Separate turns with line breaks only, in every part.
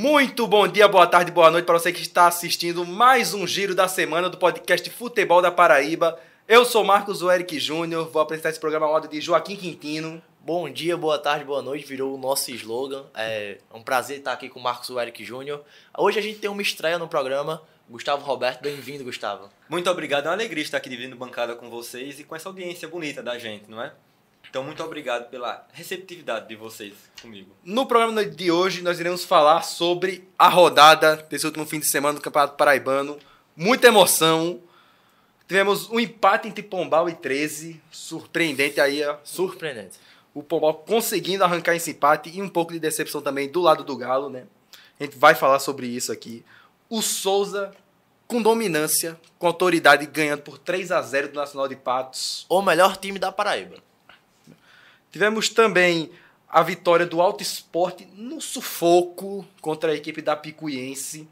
Muito bom dia, boa tarde, boa noite para você que está assistindo mais um giro da semana do podcast Futebol da Paraíba. Eu sou Marcos Eric Júnior, vou apresentar esse programa ao lado de Joaquim Quintino.
Bom dia, boa tarde, boa noite, virou o nosso slogan. É um prazer estar aqui com o Marcos Eric Júnior. Hoje a gente tem uma estreia no programa. Gustavo Roberto, bem-vindo, Gustavo.
Muito obrigado, é uma alegria estar aqui dividindo bancada com vocês e com essa audiência bonita da gente, não é? Então, muito obrigado pela receptividade de vocês comigo.
No programa de hoje, nós iremos falar sobre a rodada desse último fim de semana do Campeonato Paraibano. Muita emoção. Tivemos um empate entre Pombal e 13. Surpreendente aí, ó.
Surpreendente.
O Pombal conseguindo arrancar esse empate e um pouco de decepção também do lado do Galo, né? A gente vai falar sobre isso aqui. O Souza, com dominância, com autoridade, ganhando por 3-0 do Nacional de Patos.
O melhor time da Paraíba.
Tivemos também a vitória do Alto Esporte no sufoco contra a equipe da Picuiense,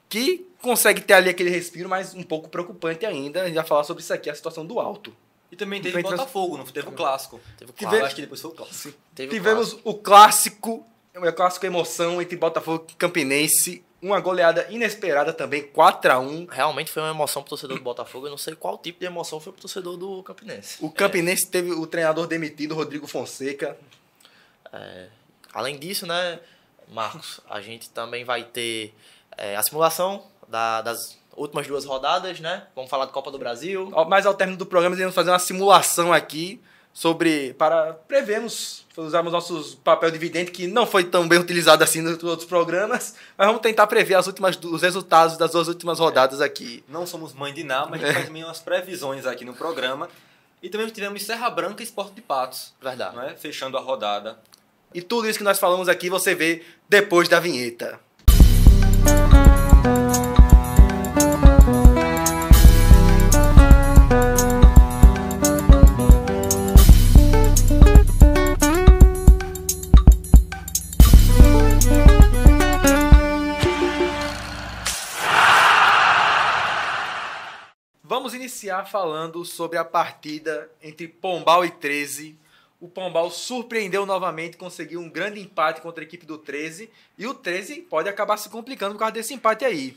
que consegue ter ali aquele respiro, mas um pouco preocupante ainda. A gente vai falar sobre isso aqui, a situação do Alto.
E também teve o Botafogo, não teve o Clássico.
Eu
acho que depois foi o Clássico.
Tivemos o Clássico emoção entre Botafogo e Campinense. Uma goleada inesperada também, 4-1.
Realmente foi uma emoção pro torcedor do Botafogo. Eu não sei qual tipo de emoção foi pro torcedor do Campinense.
O Campinense teve o treinador demitido, Rodrigo Fonseca.
Além disso, né, Marcos, a gente também vai ter a simulação das últimas duas rodadas, né? Vamos falar de Copa do Brasil.
Mas ao término do programa, iremos fazer uma simulação aqui para prevermos, usarmos nossos papel de vidente, que não foi tão bem utilizado assim nos outros programas, mas vamos tentar prever os resultados das duas últimas rodadas aqui.
Não somos mãe de nada, mas a gente faz também umas previsões aqui no programa. E também tivemos Serra Branca e Sport de Patos.
Verdade.
Não é? Fechando a rodada.
E tudo isso que nós falamos aqui você vê depois da vinheta. Vamos iniciar falando sobre a partida entre Pombal e 13. O Pombal surpreendeu novamente, conseguiu um grande empate contra a equipe do 13. E o 13 pode acabar se complicando por causa desse empate aí.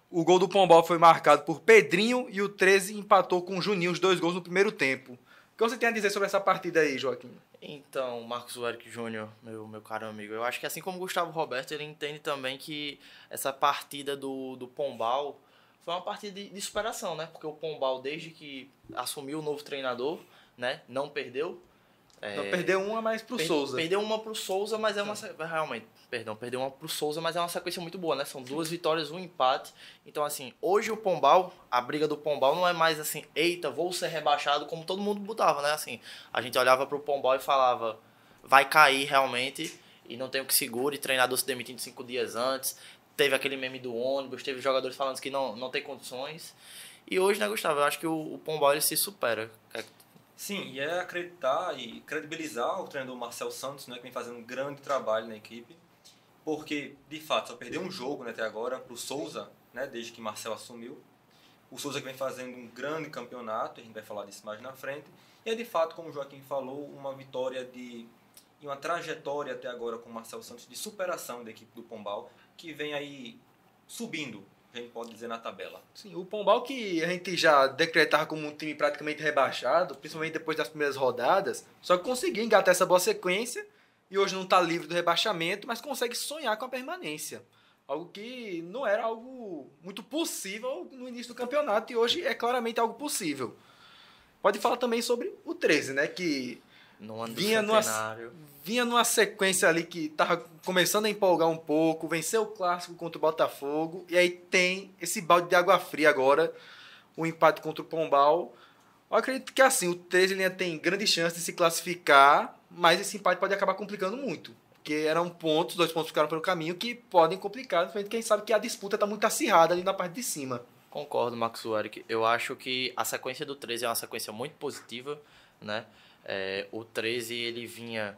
O gol do Pombal foi marcado por Pedrinho e o 13 empatou com o Juninho, os 2 gols no primeiro tempo. O que você tem a dizer sobre essa partida aí, Joaquim?
Então, Marcos Eric Júnior, meu caro amigo, eu acho que assim como o Gustavo Roberto, ele entende também que essa partida do Pombal foi uma partida de superação, né? Porque o Pombal, desde que assumiu o novo treinador, né, não perdeu.
Perdeu uma, mas pro Souza.
Perdeu uma pro Souza, mas é uma... Realmente, perdeu uma pro Souza, mas é uma sequência muito boa, né? São 2 vitórias, 1 empate. Então, assim, hoje o Pombal, a briga do Pombal não é mais assim, eita, vou ser rebaixado, como todo mundo botava, né? Assim, a gente olhava pro Pombal e falava, vai cair realmente, e não tem o que segure, treinador se demitindo 5 dias antes. Teve aquele meme do ônibus, teve jogadores falando que não tem condições. E hoje, né, Gustavo, eu acho que o Pombal ele se supera.
Sim, e é acreditar e credibilizar o treinador Marcel Santos, né, que vem fazendo um grande trabalho na equipe, porque, de fato, só perdeu um jogo, né, até agora para o Souza, né, desde que Marcel assumiu. O Souza que vem fazendo um grande campeonato, a gente vai falar disso mais na frente, e é, de fato, como o Joaquim falou, uma vitória e uma trajetória até agora com o Marcel Santos de superação da equipe do Pombal, que vem aí subindo, a gente pode dizer, na tabela.
Sim, o Pombal que a gente já decretava como um time praticamente rebaixado, principalmente depois das primeiras rodadas, só que conseguiu engatar essa boa sequência e hoje não está livre do rebaixamento, mas consegue sonhar com a permanência. Algo que não era algo muito possível no início do campeonato e hoje é claramente algo possível. Pode falar também sobre o 13, né, que vinha numa sequência ali que estava começando a empolgar um pouco, venceu o Clássico contra o Botafogo, e aí tem esse balde de água fria agora, o empate contra o Pombal. Eu acredito que assim, o 13 ainda tem grande chance de se classificar, mas esse empate pode acabar complicando muito, porque eram pontos, 2 pontos ficaram pelo caminho, que podem complicar, diferente quem sabe que a disputa está muito acirrada ali na parte de cima.
Concordo, Marcos Eric. Eu acho que a sequência do 13 é uma sequência muito positiva, né? O 13 ele vinha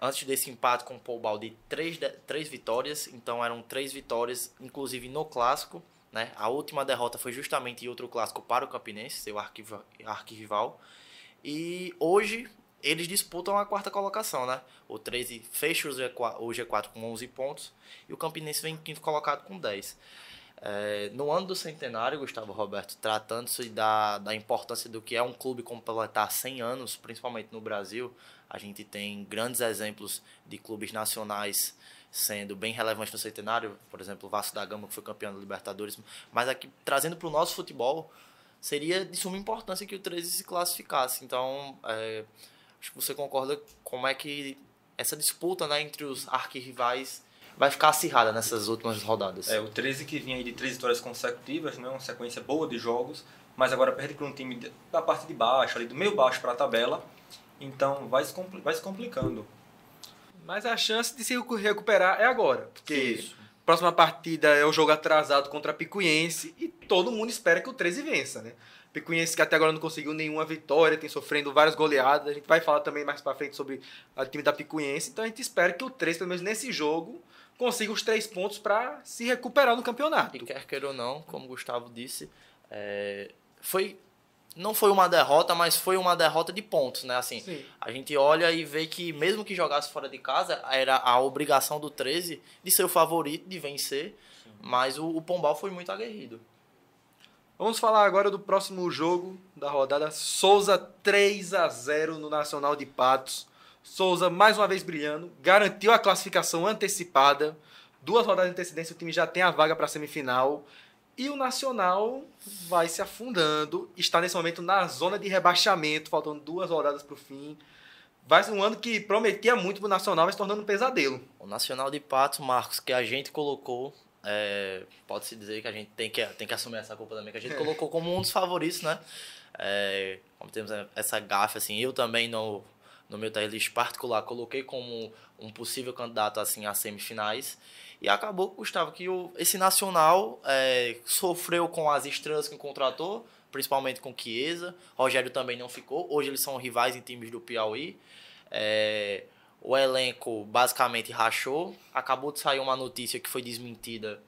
antes desse empate com o Pombal de 3 vitórias, então eram 3 vitórias, inclusive no Clássico, né? A última derrota foi justamente em outro Clássico para o Campinense, seu arquirrival. E hoje eles disputam a quarta colocação, né? O 13 fecha o G4 com 11 pontos e o Campinense vem em quinto colocado com 10. No ano do centenário, Gustavo Roberto, tratando-se da importância do que é um clube completar 100 anos, principalmente no Brasil, a gente tem grandes exemplos de clubes nacionais sendo bem relevantes no centenário, por exemplo, o Vasco da Gama, que foi campeão da Libertadores, mas aqui, trazendo para o nosso futebol, seria de suma importância que o 13 se classificasse. Então, acho que você concorda como é que essa disputa, né, entre os arquirrivais vai ficar acirrada nessas últimas rodadas.
O 13 que vinha aí de 3 vitórias consecutivas, né, uma sequência boa de jogos, mas agora perde para um time da parte de baixo, ali do meio baixo para a tabela, então vai se complicando.
Mas a chance de se recuperar é agora, porque
Isso.
próxima partida é o jogo atrasado contra a Picuiense e todo mundo espera que o 13 vença, né? Picuiense que até agora não conseguiu nenhuma vitória, tem sofrendo várias goleadas. A gente vai falar também mais pra frente sobre o time da Picuiense, então a gente espera que o 13, pelo menos nesse jogo, consiga os 3 pontos para se recuperar no campeonato.
E quer queira ou não, como o Gustavo disse, não foi uma derrota, mas foi uma derrota de pontos, né? Assim,
Sim.
a gente olha e vê que mesmo que jogasse fora de casa, era a obrigação do 13 de ser o favorito, de vencer, mas o Pombal foi muito aguerrido.
Vamos falar agora do próximo jogo da rodada. Souza 3-0 no Nacional de Patos. Souza mais uma vez brilhando, garantiu a classificação antecipada. 2 rodadas de antecedência, o time já tem a vaga para a semifinal. E o Nacional vai se afundando, está nesse momento na zona de rebaixamento, faltando 2 rodadas para o fim. Vai ser um ano que prometia muito para o Nacional, vai se tornando um pesadelo.
O Nacional de Patos, Marcos, que a gente colocou, pode-se dizer que a gente tem que assumir essa culpa também, que a gente colocou como um dos favoritos, né? Como temos essa gafe, assim, eu também no meu tier list particular coloquei como um possível candidato assim a semifinais. E acabou, Gustavo, que esse Nacional sofreu com as estrelas que contratou, principalmente com Chiesa. Rogério também não ficou. Hoje eles são rivais em times do Piauí. O elenco basicamente rachou. Acabou de sair uma notícia que foi desmentida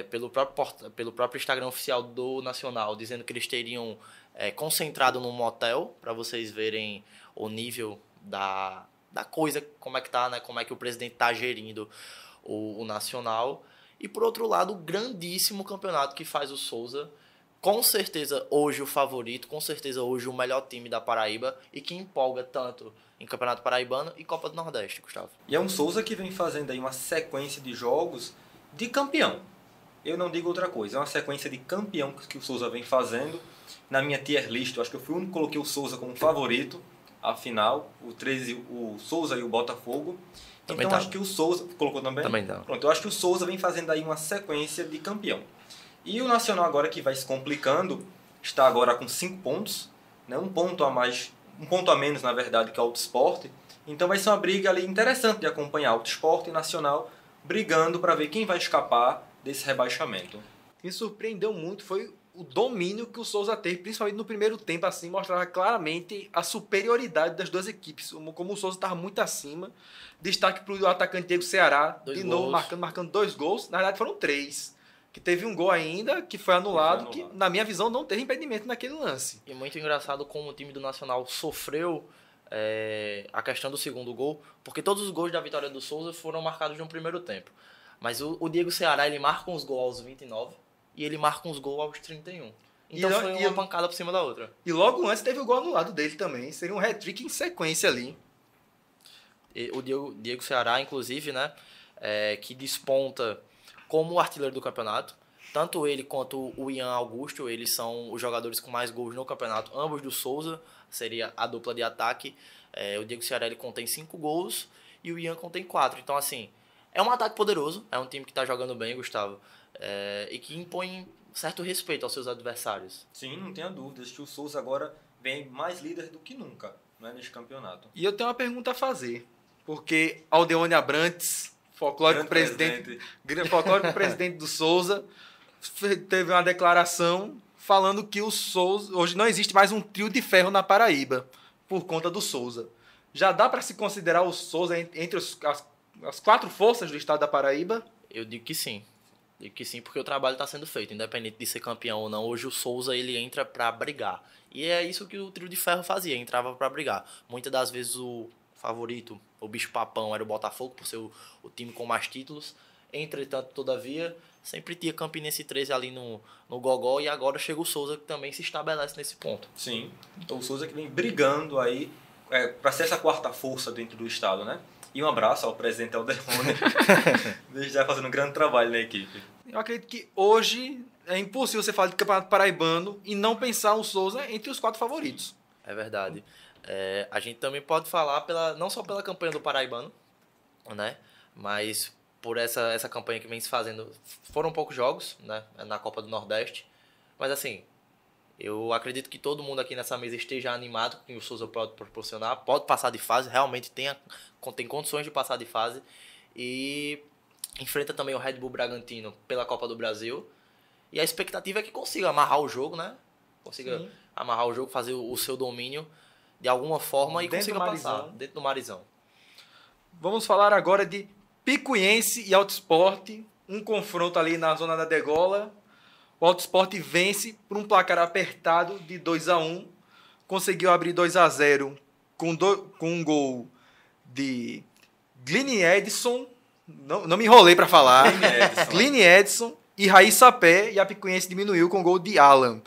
pelo próprio Instagram oficial do Nacional, dizendo que eles teriam concentrado num motel, para vocês verem o nível da coisa, como é que tá, né? Como é que o presidente está gerindo o Nacional. E por outro lado, o grandíssimo campeonato que faz o Souza, com certeza hoje o favorito, com certeza hoje o melhor time da Paraíba e que empolga tanto em Campeonato Paraibano e Copa do Nordeste, Gustavo.
E é um Souza que vem fazendo aí uma sequência de jogos de campeão. Eu não digo outra coisa, é uma sequência de campeão que o Souza vem fazendo. Na minha tier list, eu acho que eu fui o único que coloquei o Souza como favorito à final, o 13, o Souza e o Botafogo.
Também
então
tá.
acho que o Souza... Colocou também?
Também tá.
Pronto, eu acho que o Souza vem fazendo aí uma sequência de campeão. E o Nacional agora que vai se complicando, está agora com 5 pontos, né? Um ponto a menos, na verdade, que o Auto Sport. Então vai ser uma briga ali interessante de acompanhar Auto Sport e Nacional brigando para ver quem vai escapar desse rebaixamento.
Me surpreendeu muito, foi o domínio que o Souza teve, principalmente no primeiro tempo, assim, mostrava claramente a superioridade das duas equipes, como o Souza estava muito acima. Destaque para o atacante Diego Ceará, de novo marcando 2 gols, na verdade foram 3, que teve um gol ainda, que foi anulado, que na minha visão não teve impedimento naquele lance.
E muito engraçado como o time do Nacional sofreu a questão do segundo gol, porque todos os gols da vitória do Souza foram marcados no primeiro tempo. Mas o Diego Ceará, ele marca uns gols aos 29 e ele marca uns gols aos 31. Então foi uma pancada por cima da outra.
E logo antes teve o gol anulado dele também, seria um hat-trick em sequência ali.
E o Diego Ceará, inclusive, né, que desponta como o artilheiro do campeonato. Tanto ele quanto o Ian Augusto, eles são os jogadores com mais gols no campeonato, ambos do Souza, seria a dupla de ataque. O Diego Ceará ele contém 5 gols e o Ian contém 4. Então, assim, é um ataque poderoso, é um time que está jogando bem, Gustavo, e que impõe certo respeito aos seus adversários.
Sim, não tenha dúvidas que o Souza agora vem mais líder do que nunca, né, neste campeonato.
E eu tenho uma pergunta a fazer, porque Aldeone Abrantes, folclórico presidente do Souza, teve uma declaração falando que o Souza, hoje não existe mais um trio de ferro na Paraíba, por conta do Souza. Já dá para se considerar o Souza entre as 4 forças do estado da Paraíba?
Eu digo que sim. Digo que sim, porque o trabalho está sendo feito, independente de ser campeão ou não. Hoje o Souza ele entra para brigar. E é isso que o Trio de Ferro fazia, entrava para brigar. Muitas das vezes o favorito, o bicho-papão, era o Botafogo, por ser o time com mais títulos. Entretanto, todavia, sempre tinha Campinense 13 ali no gogó, e agora chega o Souza, que também se estabelece nesse ponto.
Sim, então o Souza que vem brigando aí para ser essa quarta força dentro do estado, né? E um abraço ao presidente Alderrone, desde já fazendo um grande trabalho na equipe.
Eu acredito que hoje é impossível você falar de Campeonato Paraibano e não pensar o Souza entre os 4 favoritos.
É verdade. A gente também pode falar não só pela campanha do Paraibano, né? Mas por essa campanha que vem se fazendo. Foram poucos jogos, né? Na Copa do Nordeste. Mas assim, eu acredito que todo mundo aqui nessa mesa esteja animado com o que o Souza pode proporcionar. Pode passar de fase, realmente tem condições de passar de fase. E enfrenta também o Red Bull Bragantino pela Copa do Brasil. E a expectativa é que consiga amarrar o jogo, né? Consiga amarrar o jogo, fazer o seu domínio de alguma forma e consiga passar dentro do Marizão.
Vamos falar agora de Picuiense e Alto Sport. Um confronto ali na zona da degola. O Alto Sport vence por um placar apertado de 2-1. Conseguiu abrir 2-0 com um gol de Glyn Edson. Não me enrolei para falar. Glyn Edson e Raíssa Pé. E a Picuiense diminuiu com o gol de Alan.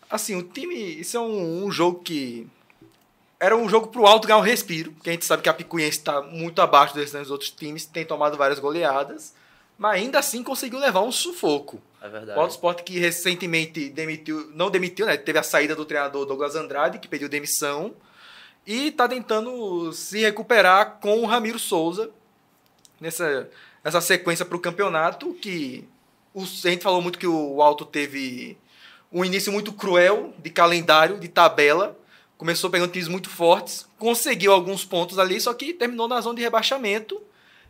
Assim, o time... Isso é um jogo que... Era um jogo pro Alto ganhar um respiro. Porque a gente sabe que a Picuiense está muito abaixo dos outros times. Tem tomado várias goleadas. Mas ainda assim conseguiu levar um sufoco.
É verdade.
O Alto Sport que recentemente não demitiu, né? Teve a saída do treinador Douglas Andrade, que pediu demissão. E está tentando se recuperar com o Ramiro Souza nessa sequência para o campeonato. Que a gente falou muito que o Alto teve um início muito cruel de calendário, de tabela. Começou pegando times muito fortes, conseguiu alguns pontos ali, só que terminou na zona de rebaixamento.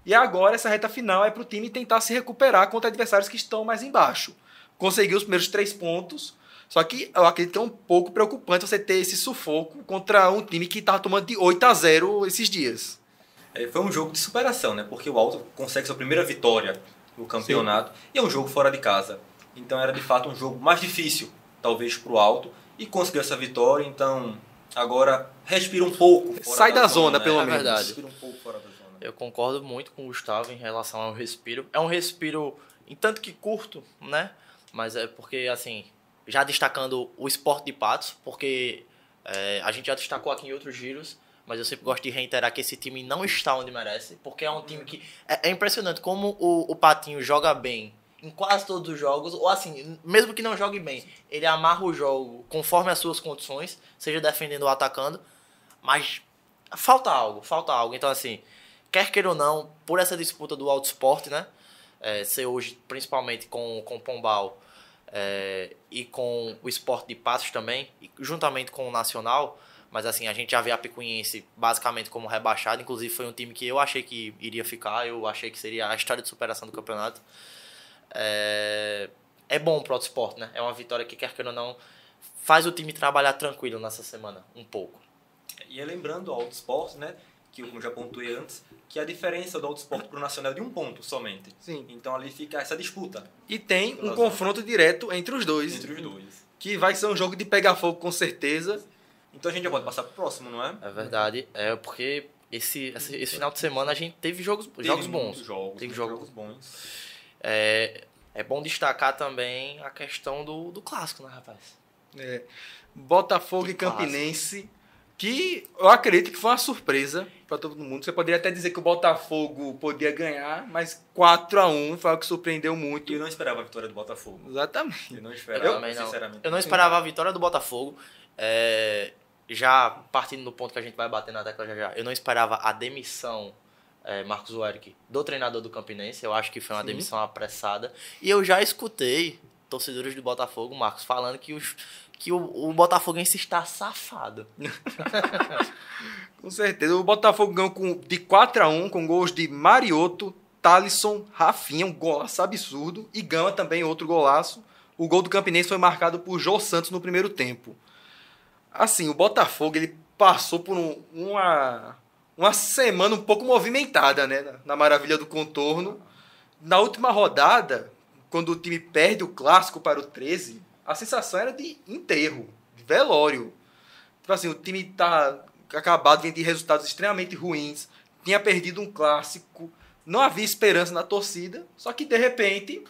E agora essa reta final é para o time tentar se recuperar contra adversários que estão mais embaixo. Conseguiu os primeiros 3 pontos, só que eu acredito que é um pouco preocupante você ter esse sufoco contra um time que estava tomando de 8-0 esses dias.
Foi um jogo de superação, né? Porque o Alto consegue sua primeira vitória no campeonato. Sim. E é um jogo fora de casa. Então era de fato um jogo mais difícil, talvez, para o Alto. E conseguiu essa vitória, então agora respira um pouco fora
Sai da zona,
né?
pelo menos.
Verdade.
Respira um pouco fora da zona.
Eu concordo muito com o Gustavo em relação ao respiro. É um respiro, em tanto que curto, né? Mas é porque, assim, já destacando o Sport de Patos, porque a gente já destacou aqui em outros giros, mas eu sempre gosto de reiterar que esse time não está onde merece, porque é um time que... É impressionante como o Patinho joga bem em quase todos os jogos, ou assim, mesmo que não jogue bem, ele amarra o jogo conforme as suas condições, seja defendendo ou atacando, mas falta algo. Então, assim, quer queira ou não, por essa disputa do Alto Sport, né, ser hoje principalmente com o Pombal e com o Sport de Patos também, e juntamente com o Nacional, mas assim, a gente já vê a Picuiense basicamente como rebaixado, inclusive foi um time que eu achei que iria ficar, eu achei que seria a história de superação do campeonato. É bom pro Alto Sport, né? É uma vitória que, quer queira ou não, faz o time trabalhar tranquilo nessa semana, um pouco.
E lembrando ao Alto Sport, né, que eu já pontuei antes, que a diferença do Alto Sport pro Nacional é de 1 ponto somente.
Sim.
Então ali fica essa disputa.
E tem um confronto direto entre os dois. Que vai ser um jogo de pegar fogo com certeza.
Então a gente já pode passar pro próximo, não é?
É verdade. Porque esse final de semana a gente teve jogos bons.
Teve jogos bons.
É bom destacar também a questão do clássico, né, rapaz?
Botafogo e Campinense, que eu acredito que foi uma surpresa para todo mundo. Você poderia até dizer que o Botafogo podia ganhar, mas 4-1 foi algo que surpreendeu muito.
E eu não esperava a vitória do Botafogo.
Exatamente.
Eu não esperava, sinceramente.
Eu não esperava a vitória do Botafogo. Já partindo do ponto que a gente vai bater na tecla já, eu não esperava a demissão, Marcos Werck, do treinador do Campinense. Eu acho que foi uma demissão apressada. E eu já escutei torcedores do Botafogo, Marcos, falando que o Botafoguense está safado.
Com certeza. O Botafogo ganhou de 4-1 com gols de Marioto, Thalisson, Rafinha, um golaço absurdo. E Gama também, outro golaço. O gol do Campinense foi marcado por Jô Santos no primeiro tempo. Assim, o Botafogo ele passou por uma semana um pouco movimentada, né? Na maravilha do contorno. Na última rodada, quando o time perde o clássico para o 13, a sensação era de enterro, de velório. Tipo assim, o time tá acabado, vem de resultados extremamente ruins, tinha perdido um clássico, não havia esperança na torcida, só que de repente,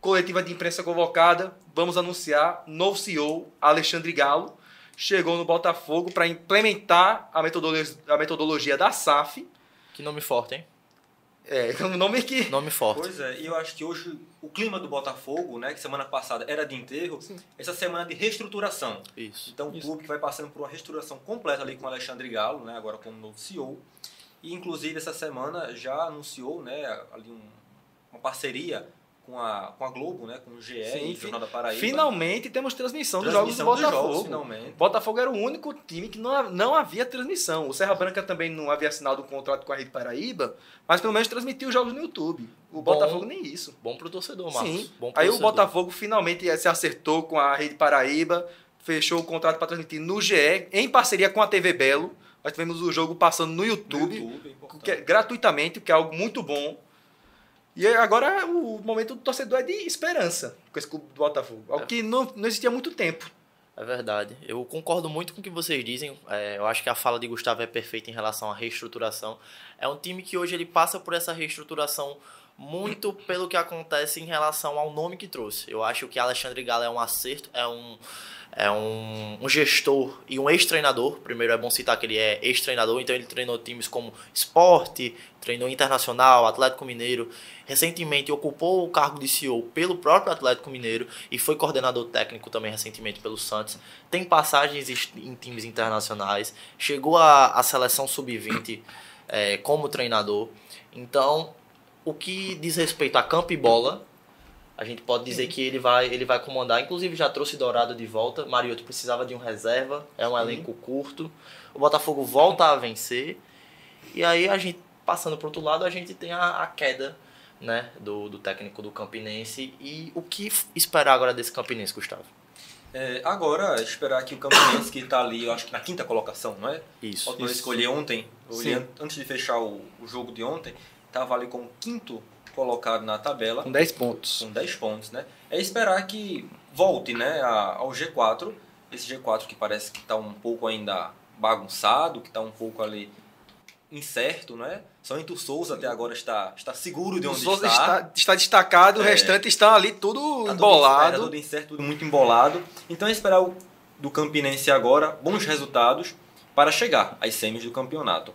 coletiva de imprensa convocada, vamos anunciar, novo CEO, Alexandre Galo, chegou no Botafogo para implementar a metodologia da SAF.
Que nome forte, hein?
Um nome que...
Nome forte.
Pois é, e eu acho que hoje o clima do Botafogo, né, que semana passada era de enterro, essa semana de reestruturação.
Isso.
Então o clube que vai passando por uma reestruturação completa ali com o Alexandre Galo, né, agora como novo CEO. E inclusive essa semana já anunciou, né, ali uma parceria com a Globo, né, com o GE e Jornal da Paraíba.
Finalmente temos transmissão dos jogos do Botafogo.
Finalmente.
Botafogo era o único time que não havia transmissão. O Serra Branca também não havia assinado um contrato com a Rede Paraíba, mas pelo menos transmitiu os jogos no YouTube. O Botafogo nem isso.
Bom pro torcedor, Marcos.
Sim.
Bom pro
Aí
torcedor.
o Botafogo finalmente se acertou com a Rede Paraíba, fechou o contrato para transmitir no GE, em parceria com a TV Belo. Nós tivemos o jogo passando no YouTube, gratuitamente, que é algo muito bom. E agora o momento do torcedor é de esperança com esse clube do Botafogo. Algo que não existia há muito tempo.
É verdade. Eu concordo muito com o que vocês dizem. Eu acho que a fala de Gustavo é perfeita em relação à reestruturação. É um time que hoje ele passa por essa reestruturação muito pelo que acontece em relação ao nome que trouxe. Eu acho que Alexandre Galo é um acerto, é um gestor e um ex-treinador. Primeiro é bom citar que ele é ex-treinador, então ele treinou times como Sport, treinou Internacional, Atlético Mineiro. Recentemente ocupou o cargo de CEO pelo próprio Atlético Mineiro e foi coordenador técnico também recentemente pelo Santos. Tem passagens em times internacionais, chegou à seleção sub-20 como treinador. Então, o que diz respeito a campo e bola, a gente pode dizer que ele vai comandar. Inclusive já trouxe Dourado de volta. Mariotto precisava de um reserva, é um elenco curto. O Botafogo volta a vencer. E aí a gente, passando para o outro lado, a gente tem a queda, né, do técnico do Campinense. E o que esperar agora desse Campinense, Gustavo?
Agora, esperar que o Campinense, que está ali, eu acho que na 5ª colocação, não é?
Isso.
Eu escolhi ontem, antes de fechar o jogo de ontem, estava ali como 5º colocado na tabela.
Com 10 pontos.
Com 10 pontos, né? É esperar que volte, né, ao G4. Esse G4 que parece que está um pouco ainda bagunçado, que está um pouco ali incerto, né? Somente o Souza até agora está seguro de onde
está. O Souza está destacado, o restante está ali tudo embolado.
Tudo incerto, tudo muito embolado. Então é esperar do Campinense agora bons resultados para chegar às semis do campeonato.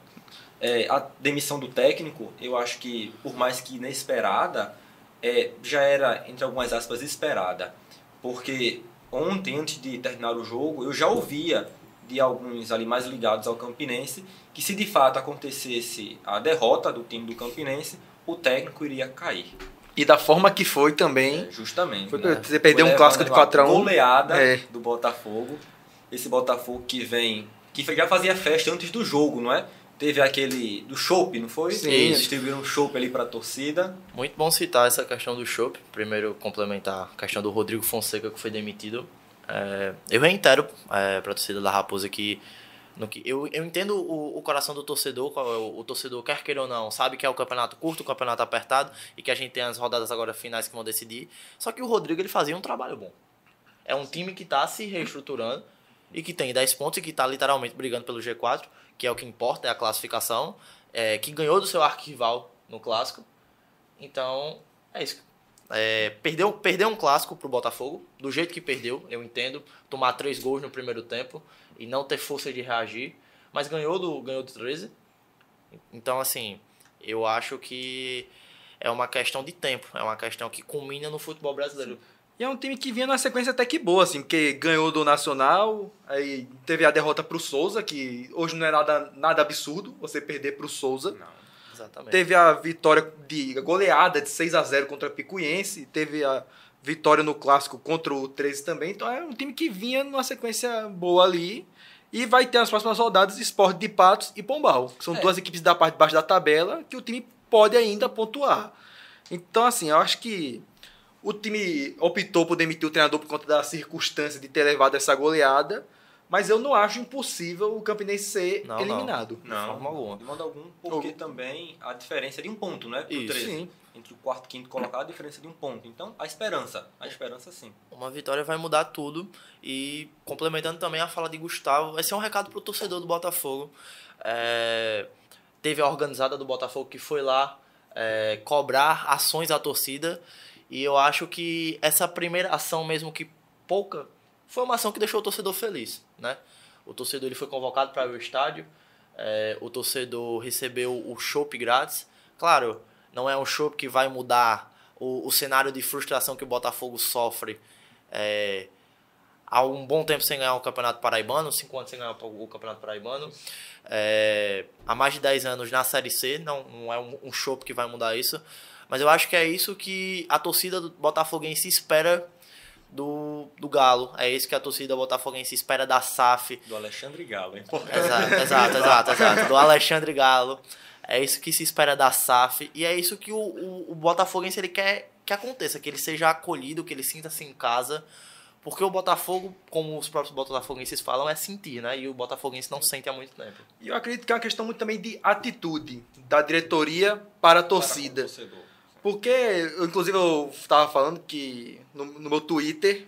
A demissão do técnico, eu acho que, por mais que inesperada, já era, entre algumas aspas, esperada. Porque ontem, antes de terminar o jogo, eu já ouvia de alguns ali mais ligados ao Campinense que se de fato acontecesse a derrota do time do Campinense, o técnico iria cair.
E da forma que foi também.
Justamente.
Você perdeu um clássico de 4-1.
Goleada do Botafogo. Esse Botafogo que já fazia festa antes do jogo, não é? Teve aquele do chopp, não foi?
Sim.
Eles distribuíram um chopp ali para a torcida.
Muito bom citar essa questão do chopp. Primeiro, complementar a questão do Rodrigo Fonseca, que foi demitido. Eu reitero para a torcida da Raposa que eu entendo o coração do torcedor. O torcedor, quer queira ou não, sabe que é o campeonato curto, o campeonato apertado e que a gente tem as rodadas agora finais que vão decidir. Só que o Rodrigo ele fazia um trabalho bom. É um time que está se reestruturando e que tem 10 pontos e que está literalmente brigando pelo G4, que é o que importa, é a classificação, que ganhou do seu arquival no clássico. Então, é isso. Perdeu um clássico pro Botafogo, do jeito que perdeu, eu entendo, tomar 3 gols no primeiro tempo e não ter força de reagir, mas ganhou do 13. Então, assim, eu acho que é uma questão de tempo, é uma questão que culmina no futebol brasileiro.
E é um time que vinha numa sequência até que boa, assim, porque ganhou do Nacional, aí teve a derrota pro Souza, que hoje não é nada absurdo você perder pro Souza.
Não, exatamente.
Teve a vitória de goleada de 6-0 contra a Picuiense, teve a vitória no clássico contra o 13 também, então é um time que vinha numa sequência boa ali. E vai ter as próximas rodadas Sport de Patos e Pombal, que são duas equipes da parte de baixo da tabela que o time pode ainda pontuar. Então, assim, eu acho que o time optou por demitir o treinador por conta da circunstância de ter levado essa goleada, mas eu não acho impossível o Campinense ser eliminado.
Não, de modo algum, porque também a diferença é de um ponto, né? Pro 13.
Sim.
entre o quarto e quinto colocado, a diferença de 1 ponto. Então, a esperança sim.
Uma vitória vai mudar tudo. E complementando também a fala de Gustavo, esse é um recado pro torcedor do Botafogo. Teve a organizada do Botafogo que foi lá cobrar ações à torcida. E eu acho que essa primeira ação, mesmo que pouca, foi uma ação que deixou o torcedor feliz, né? O torcedor ele foi convocado para ir ao estádio. O torcedor recebeu o chopp grátis. Claro, não é um chopp que vai mudar o cenário de frustração que o Botafogo sofre há um bom tempo sem ganhar o Campeonato Paraibano, 5 anos sem ganhar o Campeonato Paraibano, há mais de 10 anos na Série C, não é um chopp que vai mudar isso, mas eu acho que é isso que a torcida do botafoguense espera do Galo, é isso que a torcida botafoguense espera da SAF.
Do Alexandre Galo, hein?
Exato, do Alexandre Galo. É isso que se espera da SAF e é isso que o botafoguense ele quer que aconteça, que ele seja acolhido, que ele sinta-se em casa, porque o Botafogo, como os próprios botafoguenses falam, é sentir, né? E o botafoguense não sente há muito tempo.
E eu acredito que é uma questão muito também de atitude da diretoria para a torcida. Porque, inclusive, eu estava falando que no meu Twitter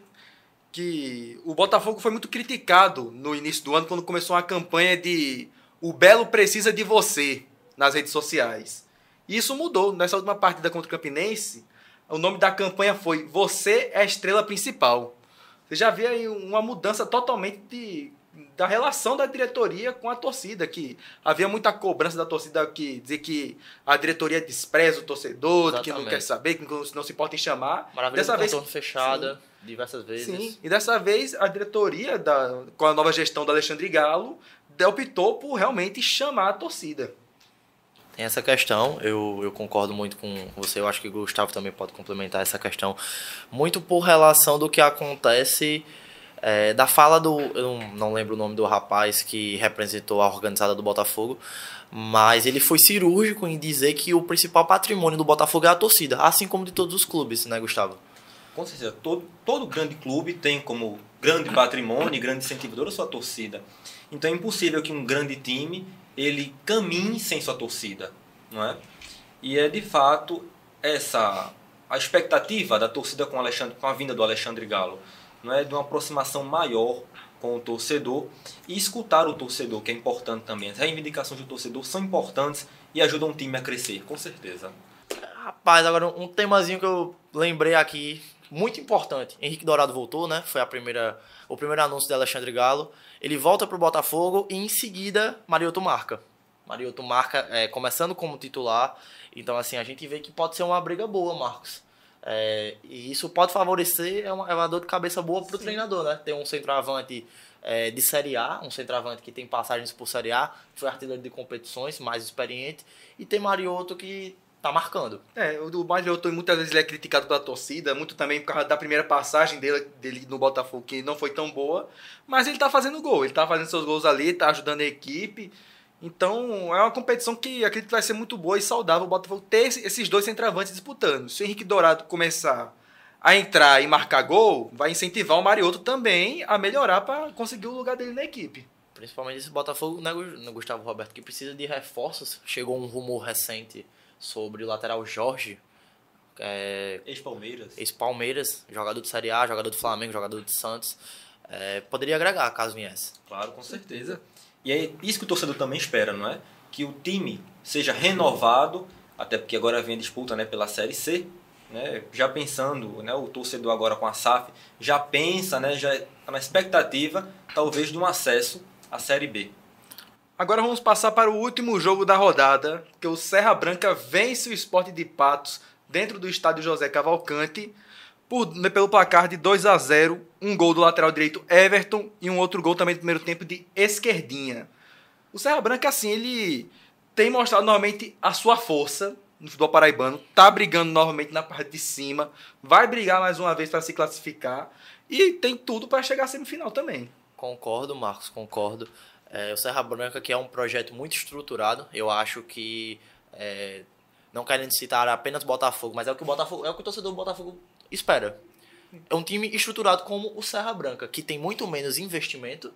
que o Botafogo foi muito criticado no início do ano quando começou uma campanha de "O Belo precisa de você" nas redes sociais. E isso mudou. Nessa última partida contra o Campinense, o nome da campanha foi "Você é a estrela principal". Você já vê aí uma mudança totalmente da relação da diretoria com a torcida, que havia muita cobrança da torcida que dizia que a diretoria despreza o torcedor,
Exatamente.
que não quer saber, que não se importa em chamar.
Maravilha
Dessa
do
vez
contorno fechada,
sim.
Diversas vezes.
Sim, e dessa vez a diretoria, com a nova gestão do Alexandre Galo, optou por realmente chamar a torcida.
Tem essa questão, eu concordo muito com você, eu acho que o Gustavo também pode complementar essa questão, muito por relação do que acontece, da fala eu não lembro o nome do rapaz que representou a organizada do Botafogo, mas ele foi cirúrgico em dizer que o principal patrimônio do Botafogo é a torcida, assim como de todos os clubes, né, Gustavo?
Com certeza, todo grande clube tem como grande patrimônio e grande incentivador a sua torcida. Então é impossível que um grande time ele caminhe sem sua torcida, não é? E é de fato a expectativa da torcida com a vinda do Alexandre Galo, não é, de uma aproximação maior com o torcedor e escutar o torcedor, que é importante também. As reivindicações do torcedor são importantes e ajudam o time a crescer, com certeza.
Rapaz, agora um temazinho que eu lembrei aqui, muito importante. Henrique Dourado voltou, né? Foi o primeiro anúncio de Alexandre Galo. Ele volta pro Botafogo e em seguida Mariotto marca. Mariotto marca começando como titular. Então assim, a gente vê que pode ser uma briga boa, Marcos. E isso pode favorecer, é uma dor de cabeça boa pro treinador, né? Ter um centroavante de Série A, um centroavante que tem passagens por Série A, foi artilheiro de competições, mais experiente, e tem Mariotto que tá marcando.
O Mariotto muitas vezes ele é criticado pela torcida, muito também por causa da primeira passagem dele no Botafogo, que não foi tão boa, mas ele tá fazendo gol, ele tá fazendo seus gols ali, tá ajudando a equipe. Então é uma competição que acredito que vai ser muito boa e saudável o Botafogo ter esses dois centroavantes disputando. Se o Henrique Dourado começar a entrar e marcar gol, vai incentivar o Mariotto também a melhorar para conseguir o lugar dele na equipe.
Principalmente esse Botafogo, né, Gustavo Roberto, que precisa de reforços. Chegou um rumor recente sobre o lateral Jorge, ex-Palmeiras, jogador de Série A, jogador do Flamengo, jogador de Santos. Poderia agregar caso viesse.
Claro, com certeza. E é isso que o torcedor também espera, não é? Que o time seja renovado, até porque agora vem a disputa, né, pela Série C, né? Já pensando, né, o torcedor agora com a SAF, já pensa, né, já está na expectativa, talvez, de um acesso à Série B.
Agora vamos passar para o último jogo da rodada, que o Serra Branca vence o Sport de Patos dentro do estádio José Cavalcante pelo placar de 2-0, um gol do lateral direito Everton e um outro gol também do primeiro tempo de Esquerdinha. O Serra Branca, assim, ele tem mostrado novamente a sua força no futebol paraibano, tá brigando novamente na parte de cima, vai brigar mais uma vez para se classificar e tem tudo para chegar à semifinal também.
Concordo, Marcos, concordo. O Serra Branca, que é um projeto muito estruturado, eu acho que, não querendo citar apenas Botafogo, mas é o que o torcedor do Botafogo espera. É um time estruturado como o Serra Branca, que tem muito menos investimento,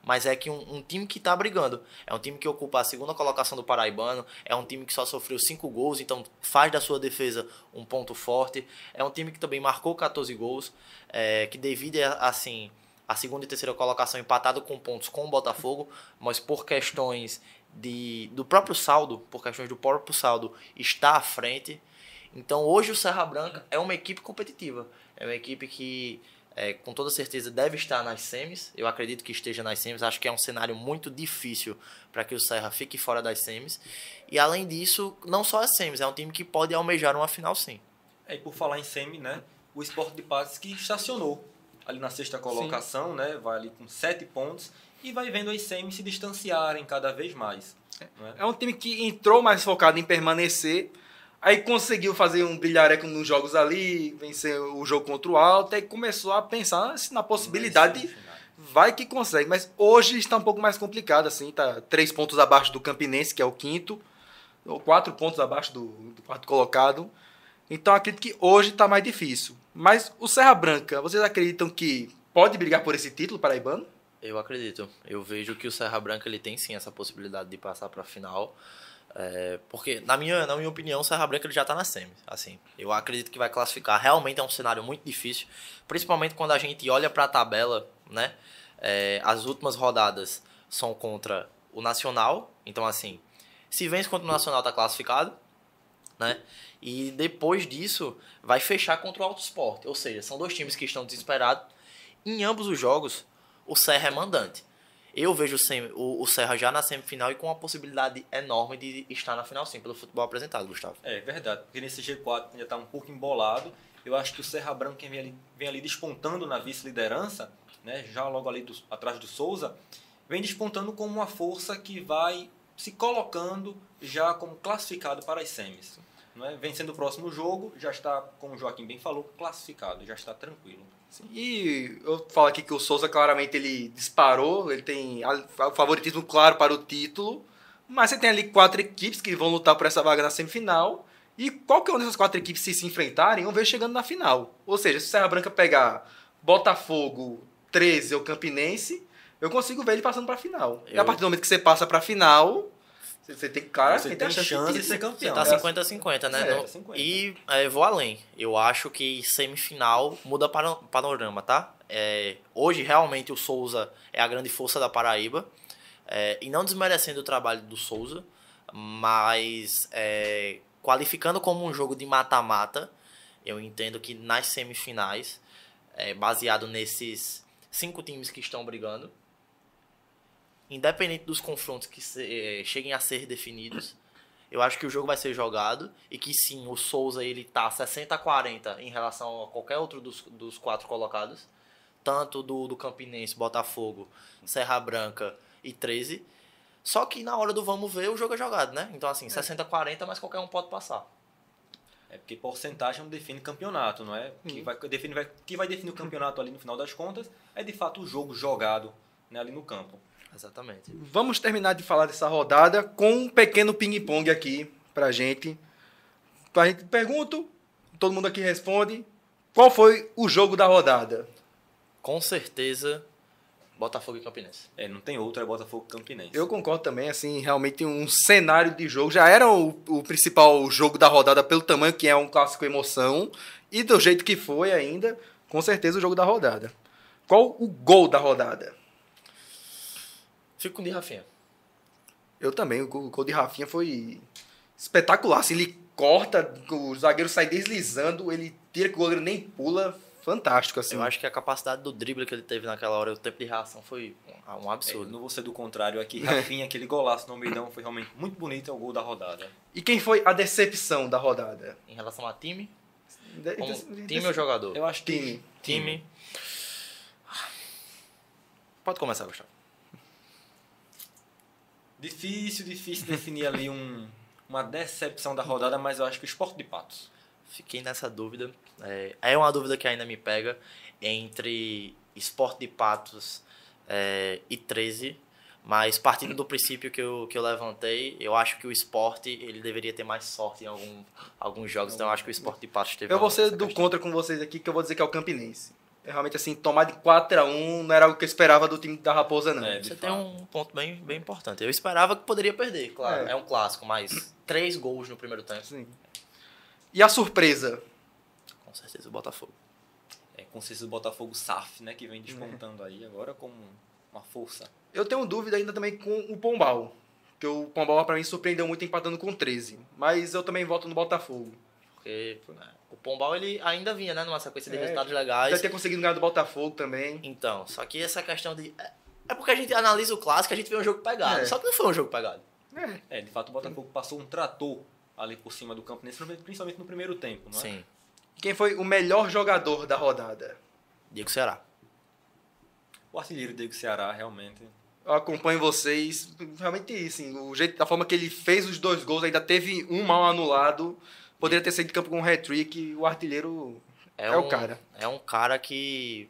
mas é que um time que tá brigando. É um time que ocupa a segunda colocação do Paraibano, é um time que só sofreu 5 gols, então faz da sua defesa um ponto forte. É um time que também marcou 14 gols, que divide, assim, a segunda e terceira colocação empatado com pontos com o Botafogo, mas por questões do próprio saldo, está à frente. Então hoje o Serra Branca é uma equipe competitiva, é uma equipe que com toda certeza deve estar nas semis. Eu acredito que esteja nas semis, acho que é um cenário muito difícil para que o Serra fique fora das semis. E além disso, não só as semis, é um time que pode almejar uma final sim.
E por falar em semi, né, o Sport de Patos que estacionou ali na sexta colocação, né, vai ali com 7 pontos e vai vendo as semis se distanciarem cada vez mais. Né?
É um time que entrou mais focado em permanecer, aí conseguiu fazer um brilhareco nos jogos ali, vencer o jogo contra o Alta, e começou a pensar na possibilidade, vai que consegue. Mas hoje está um pouco mais complicado, assim, tá 3 pontos abaixo do Campinense, que é o quinto, ou 4 pontos abaixo do quarto colocado. Então acredito que hoje está mais difícil. Mas o Serra Branca, vocês acreditam que pode brigar por esse título paraibano?
Eu acredito. Eu vejo que o Serra Branca ele tem sim essa possibilidade de passar para a final. Porque, na minha opinião, o Serra Branca ele já está na semi. Assim, eu acredito que vai classificar. Realmente é um cenário muito difícil, principalmente quando a gente olha para a tabela, né? As últimas rodadas são contra o Nacional. Então, assim, se vence contra o Nacional, está classificado, né? E depois disso, vai fechar contra o Alto Sport. Ou seja, são 2 times que estão desesperados. Em ambos os jogos, o Serra é mandante. Eu vejo o Serra já na semifinal e com uma possibilidade enorme de estar na final sim, pelo futebol apresentado, Gustavo.
É verdade, porque nesse G4 ainda está um pouco embolado. Eu acho que o Serra Branca vem ali despontando na vice-liderança, né, já logo ali atrás do Souza, vem despontando como uma força que vai se colocando já como classificado para as semis. Né? Vencendo o próximo jogo, já está, como o Joaquim bem falou, classificado, já está tranquilo.
Sim. E eu falo aqui que o Souza claramente ele disparou, ele tem o favoritismo claro para o título, mas você tem ali 4 equipes que vão lutar por essa vaga na semifinal, e qualquer uma dessas 4 equipes se enfrentarem, vão ver chegando na final. Ou seja, se o Serra Branca pegar Botafogo, 13 ou Campinense, eu consigo ver ele passando para a final. E a partir do momento que você passa para a final, você tem, claro,
você tem chance de ser campeão.
Você tá 50-50, né?
50.
E vou além. Eu acho que semifinal muda panorama, tá? Hoje, realmente, o Souza é a grande força da Paraíba. E não desmerecendo o trabalho do Souza, mas qualificando como um jogo de mata-mata, eu entendo que nas semifinais, baseado nesses 5 times que estão brigando, independente dos confrontos que cheguem a ser definidos, eu acho que o jogo vai ser jogado e que sim, o Souza ele tá 60-40 em relação a qualquer outro dos 4 colocados, tanto do Campinense, Botafogo, Serra Branca e 13. Só que na hora do vamos ver, o jogo é jogado, né? Então assim, 60-40, mas qualquer um pode passar.
Porque porcentagem não define campeonato, não é? Que vai definir o campeonato ali no final das contas é de fato o jogo jogado, né, ali no campo.
Exatamente.
Vamos terminar de falar dessa rodada com um pequeno ping-pong aqui pra gente. A gente pergunta, todo mundo aqui responde. Qual foi o jogo da rodada?
Com certeza, Botafogo e Campinense.
Não tem outro, é Botafogo e Campinense.
Eu concordo também, assim, realmente um cenário de jogo. Já era o principal jogo da rodada pelo tamanho que é um clássico emoção. E do jeito que foi ainda, com certeza o jogo da rodada. Qual o gol da rodada?
Fico com o de Rafinha.
Eu também, o gol de Rafinha foi espetacular. Assim, ele corta, o zagueiro sai deslizando, ele tira que o goleiro nem pula. Fantástico, assim.
Eu acho que a capacidade do drible que ele teve naquela hora, o tempo de reação foi um absurdo.
Não vou ser do contrário aqui. Rafinha, aquele golaço no meidão foi realmente muito bonito, é o gol da rodada.
E quem foi a decepção da rodada?
Em relação a time? Time ou jogador?
Eu acho que...
Time. Pode começar, Gustavo.
Difícil definir ali uma decepção da rodada, mas eu acho que o Sport de Patos.
Fiquei nessa dúvida. É uma dúvida que ainda me pega entre Sport de Patos e 13, mas partindo do princípio que eu levantei, eu acho que o Sport ele deveria ter mais sorte em alguns jogos, então eu acho que o Sport de Patos teve.
Eu vou ser do contra com vocês aqui, que eu vou dizer que é o Campinense. Realmente, assim, tomar de 4-1 não era algo que eu esperava do time da Raposa, não.
É, de
Você
fato.
tem um ponto bem importante. Eu esperava que poderia perder, claro.
É.
É um clássico, mas 3 gols no primeiro tempo.
Sim. E a surpresa?
Com certeza o Botafogo.
Com certeza o Botafogo SAF, né? Que vem despontando aí agora como uma força.
Eu tenho dúvida ainda também com o Pombal. Porque o Pombal, pra mim, surpreendeu muito empatando com 13. Mas eu também voto no Botafogo.
Porque o Pombal ele ainda vinha, né? Numa sequência de resultados
Já
legais.
ter conseguido ganhar do Botafogo também.
Então, só que essa questão de... É porque a gente analisa o clássico, a gente vê um jogo pegado.
É.
Só que não foi um jogo pegado.
De fato o Botafogo passou um trator ali por cima do campo, principalmente no primeiro tempo, não é?
Sim.
Quem foi o melhor jogador da rodada?
Diego Ceará.
O artilheiro Diego Ceará, realmente.
Eu acompanho vocês. Realmente, assim, o jeito, da forma que ele fez os 2 gols, ainda teve um mal anulado. Poderia ter saído de campo com um hat-trick. O artilheiro é o cara.
É um cara que,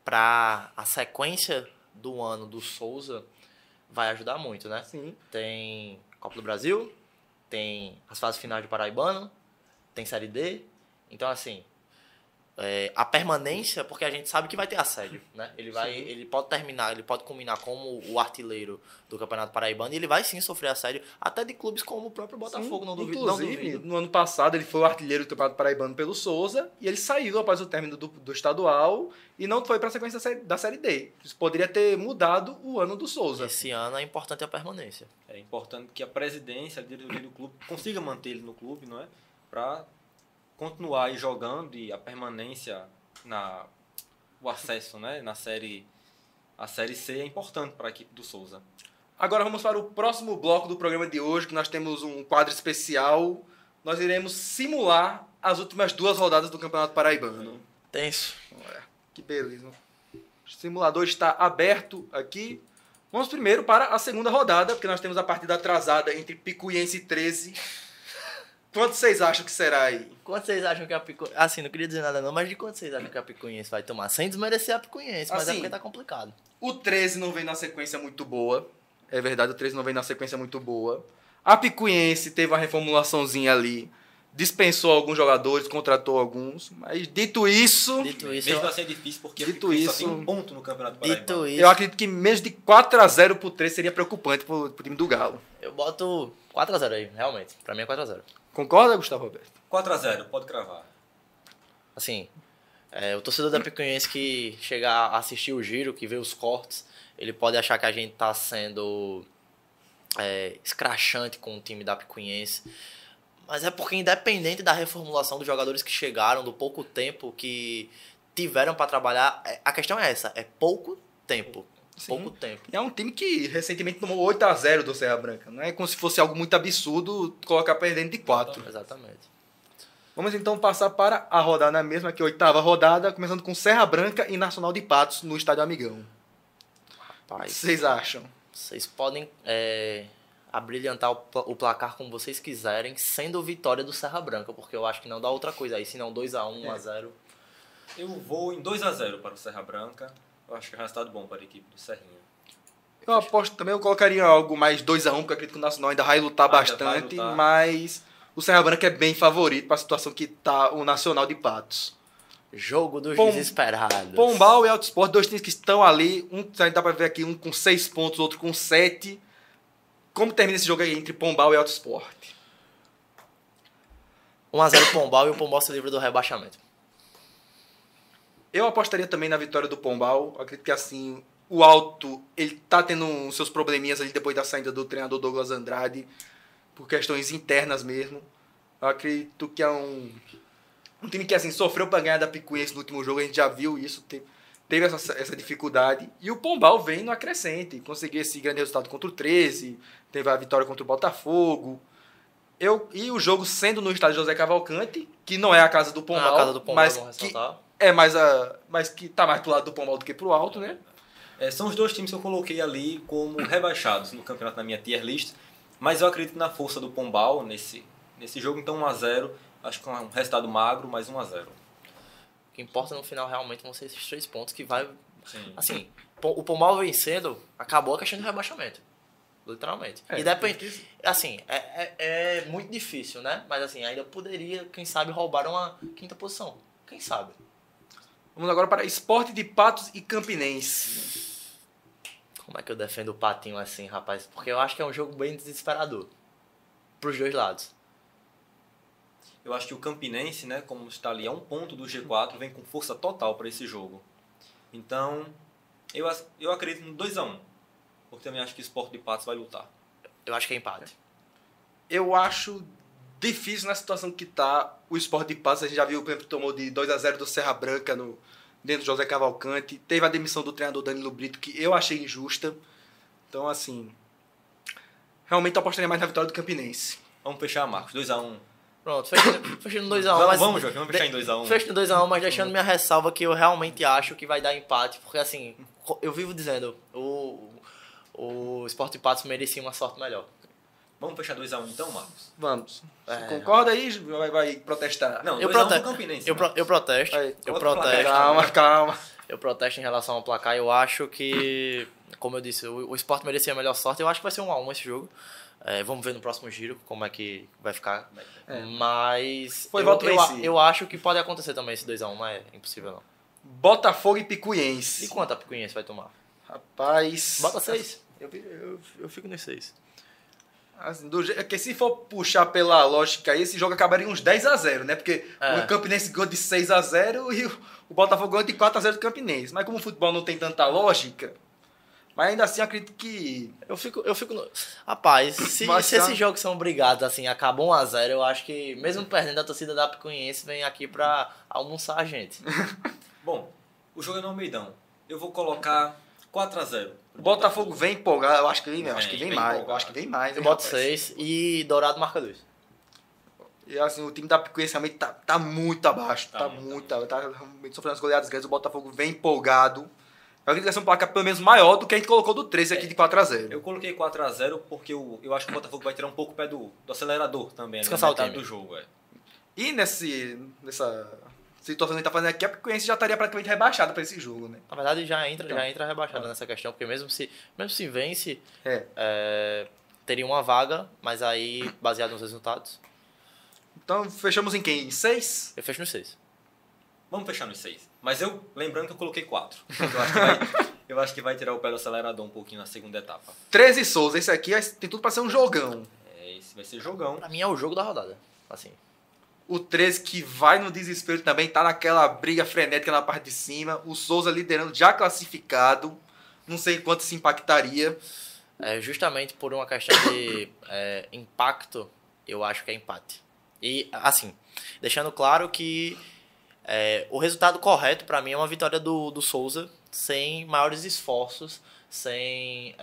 pra a sequência do ano do Souza, vai ajudar muito, né?
Sim.
Tem Copa do Brasil, tem as fases finais do Paraibano, tem Série D. Então, assim, a permanência, porque a gente sabe que vai ter assédio, né? Ele pode terminar, ele pode culminar como o artilheiro do Campeonato Paraibano e ele vai sim sofrer assédio, até de clubes como o próprio Botafogo, não duvido.
Inclusive, no ano passado, ele foi o artilheiro do Campeonato Paraibano pelo Souza e ele saiu após o término do estadual e não foi para a sequência da Série D. Isso poderia ter mudado o ano do Souza.
Esse ano é importante a permanência.
É importante que a presidência, a diretoria do clube, consiga manter ele no clube, não é? Para continuar aí jogando e a permanência, o acesso, né? A Série C é importante para a equipe do Souza.
Agora vamos para o próximo bloco do programa de hoje, que nós temos um quadro especial. Nós iremos simular as últimas 2 rodadas do Campeonato Paraibano.
Tenso.
Olha, que beleza. O simulador está aberto aqui. Vamos primeiro para a segunda rodada, porque nós temos a partida atrasada entre Picuiense e 13. Quanto vocês acham que será aí?
Quanto vocês acham que a Picuiense... Assim, não queria dizer nada não, mas de quanto vocês acham que a Picuiense vai tomar? Sem desmerecer a Picuiense, mas é
Assim,
porque tá complicado.
O 13 não vem na sequência muito boa. É verdade, o 13 não vem na sequência muito boa. A Picuiense teve uma reformulaçãozinha ali. Dispensou alguns jogadores, contratou alguns. Mas dito isso,
Mesmo assim é difícil porque
Dito
a Picuiense
isso-
só tem um ponto no Campeonato Paraibano.
Dito isso,
eu acredito que menos de 4-0 pro 13 seria preocupante pro time do Galo.
eu boto 4x0 aí, realmente. Pra mim é 4x0.
Concorda, Gustavo Roberto?
4-0, pode cravar.
Assim, o torcedor da Picuiense que chegar a assistir o giro, que vê os cortes, ele pode achar que a gente tá sendo escrachante com o time da Picuiense. Mas é porque independente da reformulação dos jogadores que chegaram, do pouco tempo que tiveram para trabalhar, a questão é essa, é pouco tempo.
Sim.
Pouco tempo.
É um time que recentemente tomou 8-0 do Serra Branca. Não é como se fosse algo muito absurdo colocar perdendo de 4.
Exatamente.
Vamos então passar para a rodada mesma, que é a 8ª rodada, começando com Serra Branca e Nacional de Patos no Estádio Amigão. O que
Rapaz,
vocês acham?
vocês podem abrilhantar o placar como vocês quiserem, sendo vitória do Serra Branca, porque eu acho que não dá outra coisa aí, senão 2x1, 1x0.
Eu vou em 2-0 para o Serra Branca. Eu acho que é um resultado bom para a equipe do Serrinha.
Eu aposto também, eu colocaria algo mais 2-1, porque eu acredito que o Nacional ainda vai lutar
Ainda
bastante,
vai lutar.
mas o Serra Branca é bem favorito para a situação que está o Nacional de Patos.
Jogo dos
Pom-
desesperados.
Pombal e Alto Esporte, 2 times que estão ali, a gente dá para ver aqui, um com 6 pontos, outro com 7. Como termina esse jogo aí entre Pombal e Alto Esporte?
1x0 Pombal e o Pombal se livra do rebaixamento.
Eu apostaria também na vitória do Pombal. Eu acredito que assim, o Alto, ele tá tendo uns seus probleminhas ali depois da saída do treinador Douglas Andrade, por questões internas mesmo. Eu acredito que é um time que assim sofreu para ganhar da Picuiense no último jogo, a gente já viu isso, teve essa dificuldade. E o Pombal vem no acrescente, conseguiu esse grande resultado contra o 13, teve a vitória contra o Botafogo. E o jogo sendo no estádio José Cavalcante, que não é a casa do Pombal,
Não é a casa do Pombal,
mas
vamos
que
ressaltar.
mas que tá mais pro lado do Pombal do que pro Alto, né?
São os 2 times que eu coloquei ali como rebaixados no campeonato na minha tier list, mas eu acredito na força do Pombal nesse jogo, então 1-0, acho que é um resultado magro, mas 1-0.
O que importa no final realmente vão ser esses 3 pontos que vai...
Sim.
Assim, o Pombal vencendo, acabou a questão do rebaixamento. Literalmente. E depende... Assim, é muito difícil, né? Mas assim, ainda poderia, quem sabe, roubar uma 5ª posição. Quem sabe?
Vamos agora para Sport de Patos e Campinense.
Como é que eu defendo o Patinho assim, rapaz? Porque eu acho que é um jogo bem desesperador. Pros dois lados.
Eu acho que o Campinense, né, como está ali a 1 ponto do G4, vem com força total para esse jogo. Então, eu acredito no 2-1. Porque também acho que o Sport de Patos vai lutar.
Eu acho que é empate.
Eu acho difícil na situação que tá o Sport de Patos. A gente já viu, por exemplo, tomou de 2-0 do Serra Branca dentro do José Cavalcante. Teve a demissão do treinador Danilo Brito, que eu achei injusta. Então, assim, realmente eu apostaria mais na vitória do Campinense.
Vamos fechar, Marcos. 2-1.
Pronto, fecha no 2x1.
Vamos, Jorge. Vamos fechar em 2-1.
Fecha no 2x1, mas deixando minha ressalva que eu realmente acho que vai dar empate. Porque, assim, eu vivo dizendo, o Sport de Patos merecia uma sorte melhor.
Vamos fechar 2-1 então, Marcos?
Vamos. Você concorda aí? Vai protestar?
Não,
Eu
2-1 pro Campinense.
Eu protesto.
Aí,
Eu
coloca o placar.
protesto.
Calma.
Eu protesto em relação ao placar. Eu acho que, como eu disse, o Sport merecia a melhor sorte. Eu acho que vai ser 1x1 esse jogo. Vamos ver no próximo giro como é que vai ficar. Mas
Foi voto vencido.
eu acho que pode acontecer também esse 2x1, não é impossível não.
Botafogo e
E
Picuiense.
quanto a Picuiense vai tomar?
Rapaz...
Bota 6. Eu fico nos 6.
Assim, que se for puxar pela lógica aí, esse jogo acabaria uns 10-0, né? Porque o Campinense ganhou de 6-0 e o Botafogo ganhou de 4-0 do Campinense. Mas como o futebol não tem tanta lógica, mas ainda assim eu acredito que...
Eu fico no... Rapaz, se esses jogos são obrigados, assim, acabam 1x0, eu acho que, mesmo perdendo, a torcida da Picuiense vem aqui pra almoçar a gente.
Bom, o jogo é no Almeidão. Eu vou colocar 4-0.
O Botafogo vem empolgado, eu acho que vem
Vem
mais.
empolgado.
Eu acho que vem mais.
Eu
hein,
boto
rapaz?
6 e Dourado marca 2.
E assim, o time da Picuiense realmente tá muito abaixo.
Tá
Tá
muito
muito abaixo. Tá realmente sofrendo as goleadas grandes. O Botafogo vem empolgado. Eu acredito que vai ser um placar pelo menos maior do que a gente colocou do 13 aqui de 4-0.
Eu coloquei 4-0 porque eu acho que o Botafogo vai tirar um pouco o pé do acelerador também.
Descansar
na
o
metade
time.
do jogo,
E nessa situação que a gente tá fazendo aqui, a Picuiense já estaria praticamente rebaixada para esse jogo, né?
Na verdade, já entra rebaixada nessa questão, porque mesmo se vence, teria uma vaga, mas aí, baseado nos resultados,
Então, fechamos em quem? Em 6?
eu fecho nos 6.
Vamos fechar nos 6. Mas lembrando que eu coloquei 4. Eu acho que vai tirar o pé do acelerador um pouquinho na segunda etapa.
13 Souza. Esse aqui tem tudo para ser um jogão.
Esse vai ser jogão.
Pra mim é o jogo da rodada, assim.
O 13 que vai no desespero também, tá naquela briga frenética na parte de cima. O Souza liderando, já classificado. Não sei quanto se impactaria.
Justamente por uma questão de impacto, eu acho que é empate. E, assim, deixando claro que o resultado correto pra mim é uma vitória do Souza, sem maiores esforços, sem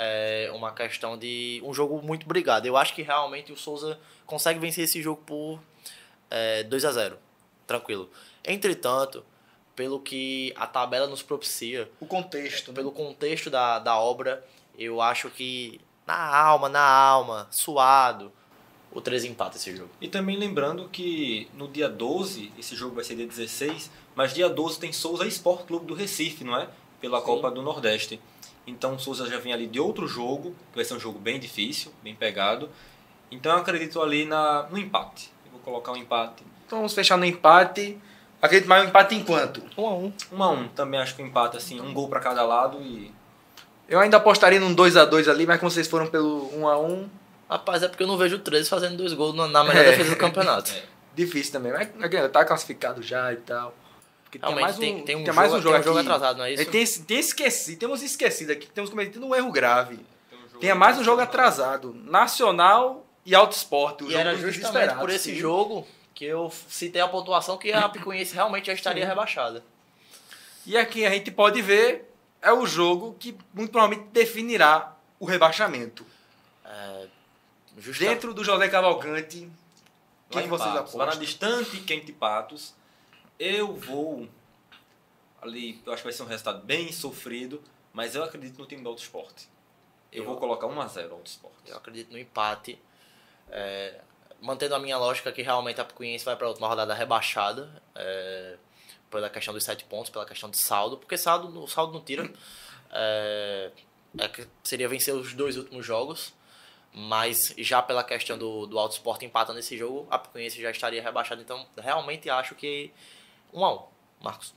uma questão de um jogo muito brigado. Eu acho que realmente o Souza consegue vencer esse jogo por 2-0, tranquilo. Entretanto, pelo que a tabela nos propicia,
O contexto, né?
pelo contexto da obra, eu acho que na alma, suado, o 13 empata esse jogo.
E também lembrando que no dia 12, esse jogo vai ser dia 16, mas dia 12 tem Souza Esporte Clube do Recife, não é? Pela Copa do Nordeste. Então o Souza já vem ali de outro jogo, que vai ser um jogo bem difícil, bem pegado. Então eu acredito ali no empate. Eu vou colocar um empate.
Então vamos fechar no empate. Acredito mais um empate em quanto?
1-1.
1-1. Também acho que um empate assim, um gol para cada lado e...
Eu ainda apostaria num 2-2 ali, mas como vocês foram pelo 1-1,
Rapaz, é porque eu não vejo o 13 fazendo 2 gols na melhor defesa do campeonato.
difícil também. Mas tá classificado já e tal. Porque
Realmente tem um
mais
jogo
aqui.
atrasado, não é isso?
Temos esquecido aqui, temos cometido um erro grave. Tem mais um jogo atrasado. Nacional e Auto Esporte.
E era justamente por esse jogo que eu citei a pontuação que a Picuiense realmente já estaria rebaixada.
E aqui a gente pode ver, é o jogo que muito provavelmente definirá o rebaixamento. Dentro do José Cavalcante,
Lá
quem
em
vocês
Patos, lá na
apostam?
distante e quente Patos, eu vou ali, eu acho que vai ser um resultado bem sofrido, mas eu acredito no time do Auto Esporte. Eu vou colocar 1-0 Auto Esporte.
Eu acredito no empate. Mantendo a minha lógica que realmente a Picuiense vai para a última rodada rebaixada. Pela questão dos 7 pontos, pela questão de saldo. Porque o saldo não tira. Que seria vencer os 2 últimos jogos. Mas já pela questão do Auto Esporte empatando esse jogo, a Picuiense já estaria rebaixada. Então realmente acho que 1-1, Marcos.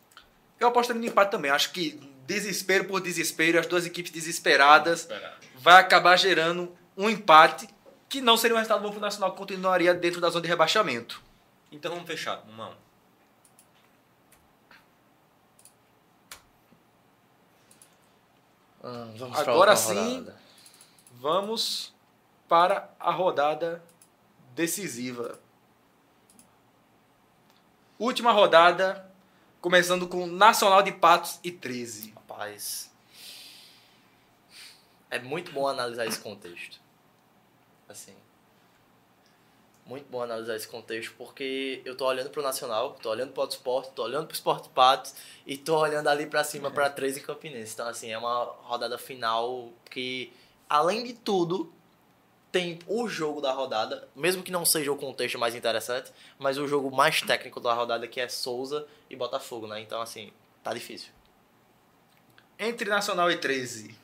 Eu apostaria no empate também. Acho que desespero por desespero, as duas equipes desesperadas, vai acabar gerando um empate que não seria um resultado bom para o Nacional, que continuaria dentro da zona de rebaixamento.
Então vamos fechar, 1-1.
Vamos pra
Agora
outra
sim,
rodada.
vamos para a rodada decisiva. Última rodada, começando com Nacional de Patos e 13.
Rapaz, é muito bom analisar esse contexto. Assim, muito bom analisar esse contexto porque eu tô olhando pro Nacional, tô olhando pro Autosport, tô olhando pro Sport Patos e tô olhando ali pra cima pra 13 Campinense. Então, assim, é uma rodada final que, além de tudo, tem o jogo da rodada, mesmo que não seja o contexto mais interessante, mas o jogo mais técnico da rodada, que é Souza e Botafogo, né? Então, assim, tá difícil.
Entre Nacional e 13.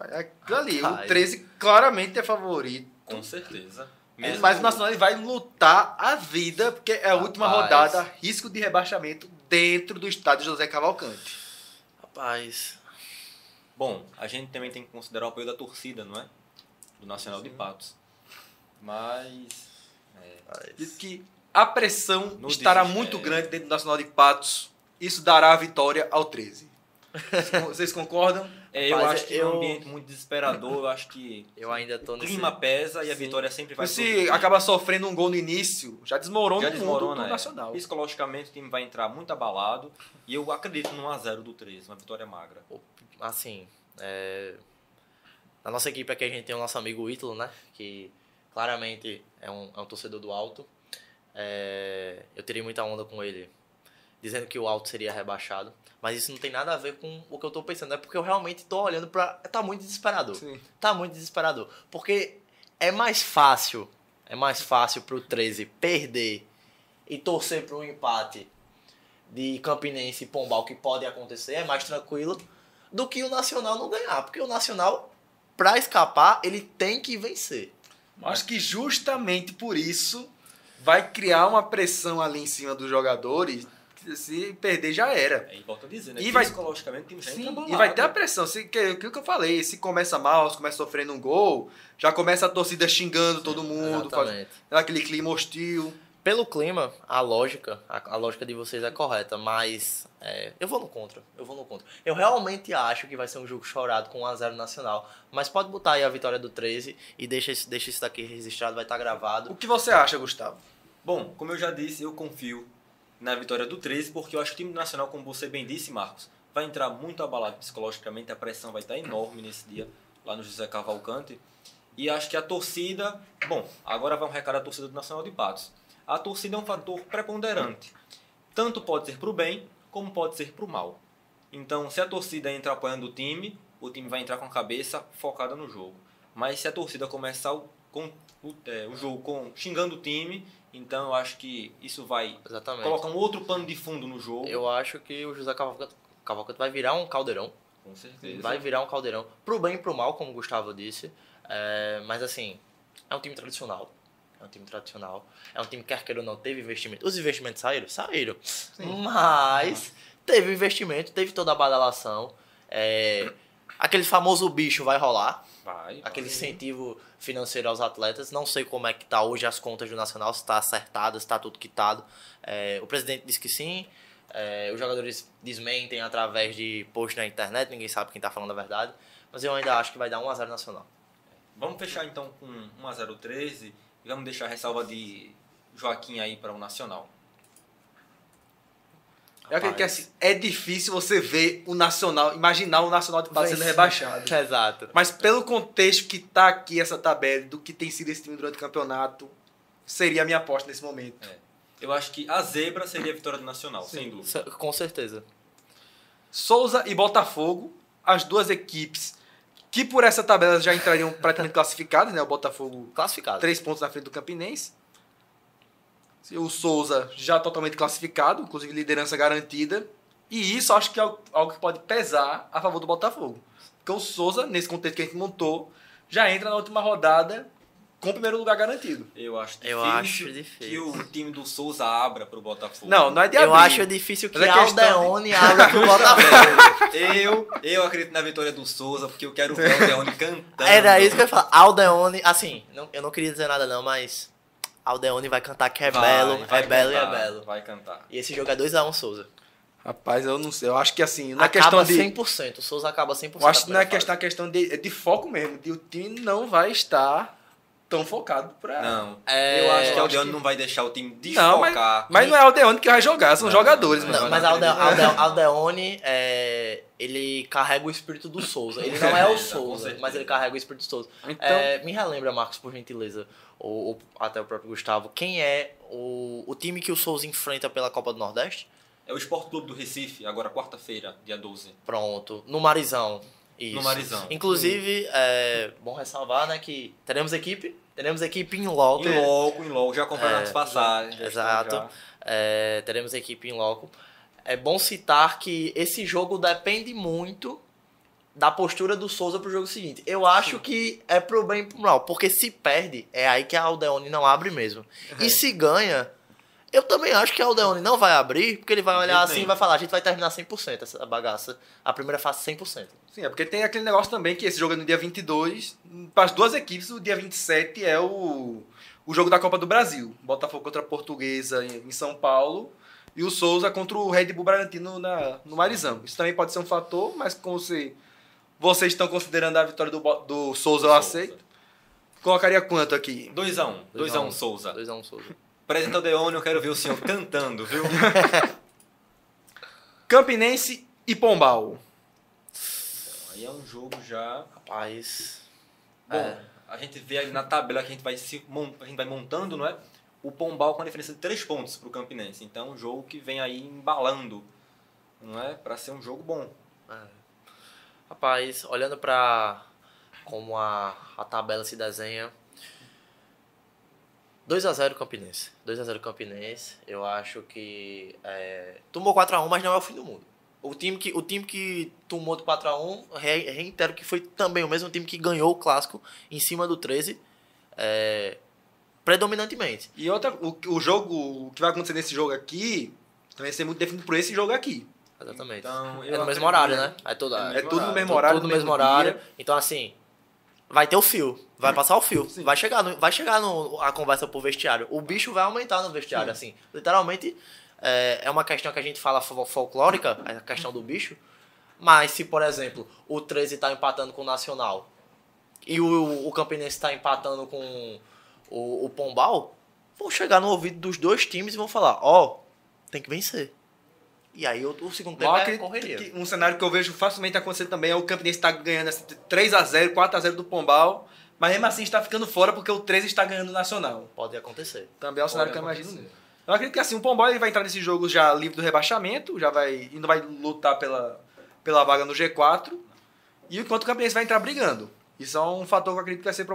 Aquilo ali, o
Rapaz.
13 claramente é favorito.
Com certeza.
Mas o Nacional ele vai lutar a vida, porque é a última
Rapaz.
rodada, risco de rebaixamento dentro do estádio José Cavalcante.
Rapaz,
Bom, a gente também tem que considerar o apoio da torcida, não é? Do Nacional de Patos. Mas...
Diz que a pressão
No
estará
desespero.
muito grande dentro do Nacional de Patos. Isso dará a vitória ao 13. Vocês concordam?
eu
Rapaz,
acho que é um ambiente muito desesperador, eu acho que
eu ainda tô
o
nesse...
clima pesa e a
Sim.
vitória sempre vai
Mas
pro
se
time.
acaba sofrendo um gol no início, já desmorona
Já
o mundo
desmorona,
do Nacional.
Psicologicamente o time vai entrar muito abalado e eu acredito no 1-0 do 13, uma vitória magra.
Assim, na nossa equipe aqui a gente tem o nosso amigo Ítalo, né? Que claramente é um torcedor do Alto. Eu tirei muita onda com ele, dizendo que o Alto seria rebaixado. Mas isso não tem nada a ver com o que eu tô pensando. É porque eu realmente tô olhando pra... Tá muito desesperador.
Sim.
Tá muito desesperador. Porque é mais fácil pro 13 perder e torcer pro um empate de Campinense e Pombal, que pode acontecer, é mais tranquilo do que o Nacional não ganhar. Porque o Nacional, pra escapar, ele tem que vencer.
Acho que justamente por isso vai criar uma pressão ali em cima dos jogadores. Que se perder já era.
E volto a dizer, né?
E vai-
Psicologicamente o time já
Sim,
entra
e vai ter a pressão. Aquilo que eu falei, se começa mal, se começa sofrendo um gol, já começa a torcida xingando todo mundo,
Exatamente.
aquele clima hostil.
Pelo clima, a lógica de vocês é correta, mas eu vou no contra. Eu realmente acho que vai ser um jogo chorado com 1-0 Nacional, mas pode botar aí a vitória do 13 e deixa isso daqui registrado, vai estar gravado.
O que você acha, Gustavo?
Bom, como eu já disse, eu confio na vitória do 13, porque eu acho que o time nacional, como você bem disse, Marcos, vai entrar muito abalado psicologicamente, a pressão vai estar enorme nesse dia, lá no José Cavalcante. E acho que a torcida... Bom, agora vai um recado à torcida do Nacional de Patos. A torcida é um fator preponderante. Tanto pode ser para o bem, como pode ser para o mal. Então, se a torcida entra apoiando o time vai entrar com a cabeça focada no jogo. Mas se a torcida começar o jogo xingando o time, então eu acho que isso vai
Exatamente.
colocar um outro pano de fundo no jogo.
Eu acho que o José Cavalcante vai virar um caldeirão.
Com certeza.
Vai virar um caldeirão. Pro bem e pro mal, como o Gustavo disse. Mas assim, é um time tradicional. É um time que, quer queira ou não, teve investimento. Os investimentos saíram? Saíram. Mas teve investimento, teve toda a badalação. Aquele famoso bicho vai rolar. Aquele incentivo financeiro aos atletas. Não sei como é que tá hoje as contas do Nacional, se está acertado, se está tudo quitado. O presidente disse que sim. Os jogadores desmentem através de posts na internet. Ninguém sabe quem está falando a verdade. Mas eu ainda acho que vai dar 1-0 Nacional.
Vamos fechar então com 1-0 13 e vamos deixar a ressalva de Joaquim aí para o Nacional.
Eu acredito que assim, é difícil você ver o Nacional, imaginar o Nacional de Patos sendo rebaixado.
Exato.
Mas pelo contexto que tá aqui essa tabela, do que tem sido esse time durante o campeonato, seria a minha aposta nesse momento.
Eu acho que a zebra seria a vitória do Nacional, sem dúvida.
Com certeza.
Souza e Botafogo, as duas equipes que por essa tabela já entrariam praticamente classificadas, né? O Botafogo
Classificado.
3 pontos na frente do Campinense. O Souza já totalmente classificado, inclusive liderança garantida. E isso acho que é algo que pode pesar a favor do Botafogo. Porque o Souza, nesse contexto que a gente montou, já entra na última rodada com o primeiro lugar garantido.
Eu acho
Eu acho difícil.
que o time do Souza abra pro Botafogo.
Não é de abrir.
Eu acho difícil que
Mas a questão
Aldeone abra pro Botafogo.
Eu acredito na vitória do Souza, porque eu quero ver o Aldeone cantando.
Era isso que eu ia falar. Aldeone, assim, eu não queria dizer nada não, mas Aldeone vai cantar que é belo,
vai
é belo e é
cantar,
belo.
Vai cantar.
E esse jogo é 2x1 Souza.
Rapaz, eu não sei. Eu acho que assim, não é
Acaba
questão de...
100%, o Souza acaba 100%.
Eu acho que não é
da primeira
questão de foco mesmo. O time não vai estar tão focado pra...
Não,
É,
eu acho que o
eu acho
Aldeone
que-
não vai deixar o time
Não,
desfocar.
mas não é o Aldeone que vai jogar, são
Não,
jogadores,
não,
mano.
Não, mas Aldeone, ele carrega o espírito do Souza. Ele não é o
Com
Souza,
certeza.
mas ele carrega o espírito do Souza.
Então-
Me relembra, Marcos, por gentileza, ou até o próprio Gustavo, quem é o time que o Souza enfrenta pela Copa do Nordeste?
É o Sport Clube do Recife, agora quarta-feira, dia 12.
Pronto, no Marizão. Isso.
No Marizão.
Inclusive, é bom ressalvar, né, que teremos equipe em loco.
Em logo, já compraram as passagens. já
Exato.
estão já-
Teremos equipe em loco. É bom citar que esse jogo depende muito da postura do Souza pro jogo seguinte. Eu acho que é pro bem e pro mal, porque se perde, é aí que a Aldeone não abre mesmo. E se ganha, eu também acho que a Aldeone não vai abrir, porque ele vai olhar
jeito
assim e
nenhum.
vai falar, a gente vai terminar 100% essa bagaça. A primeira fase 100%.
Sim, é porque tem aquele negócio também que esse jogo é no dia 22. Para as duas equipes, o dia 27 é o jogo da Copa do Brasil. Botafogo contra a Portuguesa em São Paulo e o Souza contra o Red Bull Bragantino no Marizão. Isso também pode ser um fator, mas como vocês estão considerando a vitória do Souza, eu aceito. Colocaria quanto aqui?
2x1. 2x1 Souza.
2x1 Souza.
Apresenta o Aldeone, eu quero ver o senhor cantando, viu?
Campinense e Pombal.
Aí é um jogo já...
Rapaz.
Bom, a gente vê ali na tabela que a gente vai montando, não é? O Pombal com a diferença de 3 pontos pro Campinense. Então, um jogo que vem aí embalando, não é? Para ser um jogo bom.
Rapaz, olhando pra como a tabela se desenha, 2x0 Campinense. 2x0 Campinense. Eu acho que tomou 4x1, mas não é o fim do mundo. O time que tomou de 4x1, reitero que foi também o mesmo time que ganhou o clássico em cima do 13, predominantemente.
E outra, o que vai acontecer nesse jogo aqui também vai ser muito definido por esse jogo aqui.
Exatamente.
Então,
É no mesmo horário, né? É tudo
no mesmo horário.
Tudo no mesmo horário.
dia.
Então, assim, vai ter o fio. Vai passar o fio.
Sim.
Vai chegar a conversa pro vestiário. O bicho vai aumentar no vestiário, assim. Literalmente, é uma questão que a gente fala folclórica, a questão do bicho. Mas se, por exemplo, o 13 tá empatando com o Nacional e o Campinense tá empatando com o Pombal, vão chegar no ouvido dos dois times e vão falar, tem que vencer. E aí o segundo tempo é correria.
Um cenário que eu vejo facilmente acontecer também é o Campinense estar ganhando 3x0, 4x0 do Pombal, mas mesmo assim está ficando fora porque o 13 está ganhando o Nacional.
Pode acontecer.
Também é um cenário que eu
acontecer.
imagino. Eu acredito que assim, o Pombal ele vai entrar nesse jogo já livre do rebaixamento, e não vai lutar pela vaga no G4, e enquanto o Campinense vai entrar brigando. Isso é um fator que eu acredito que vai ser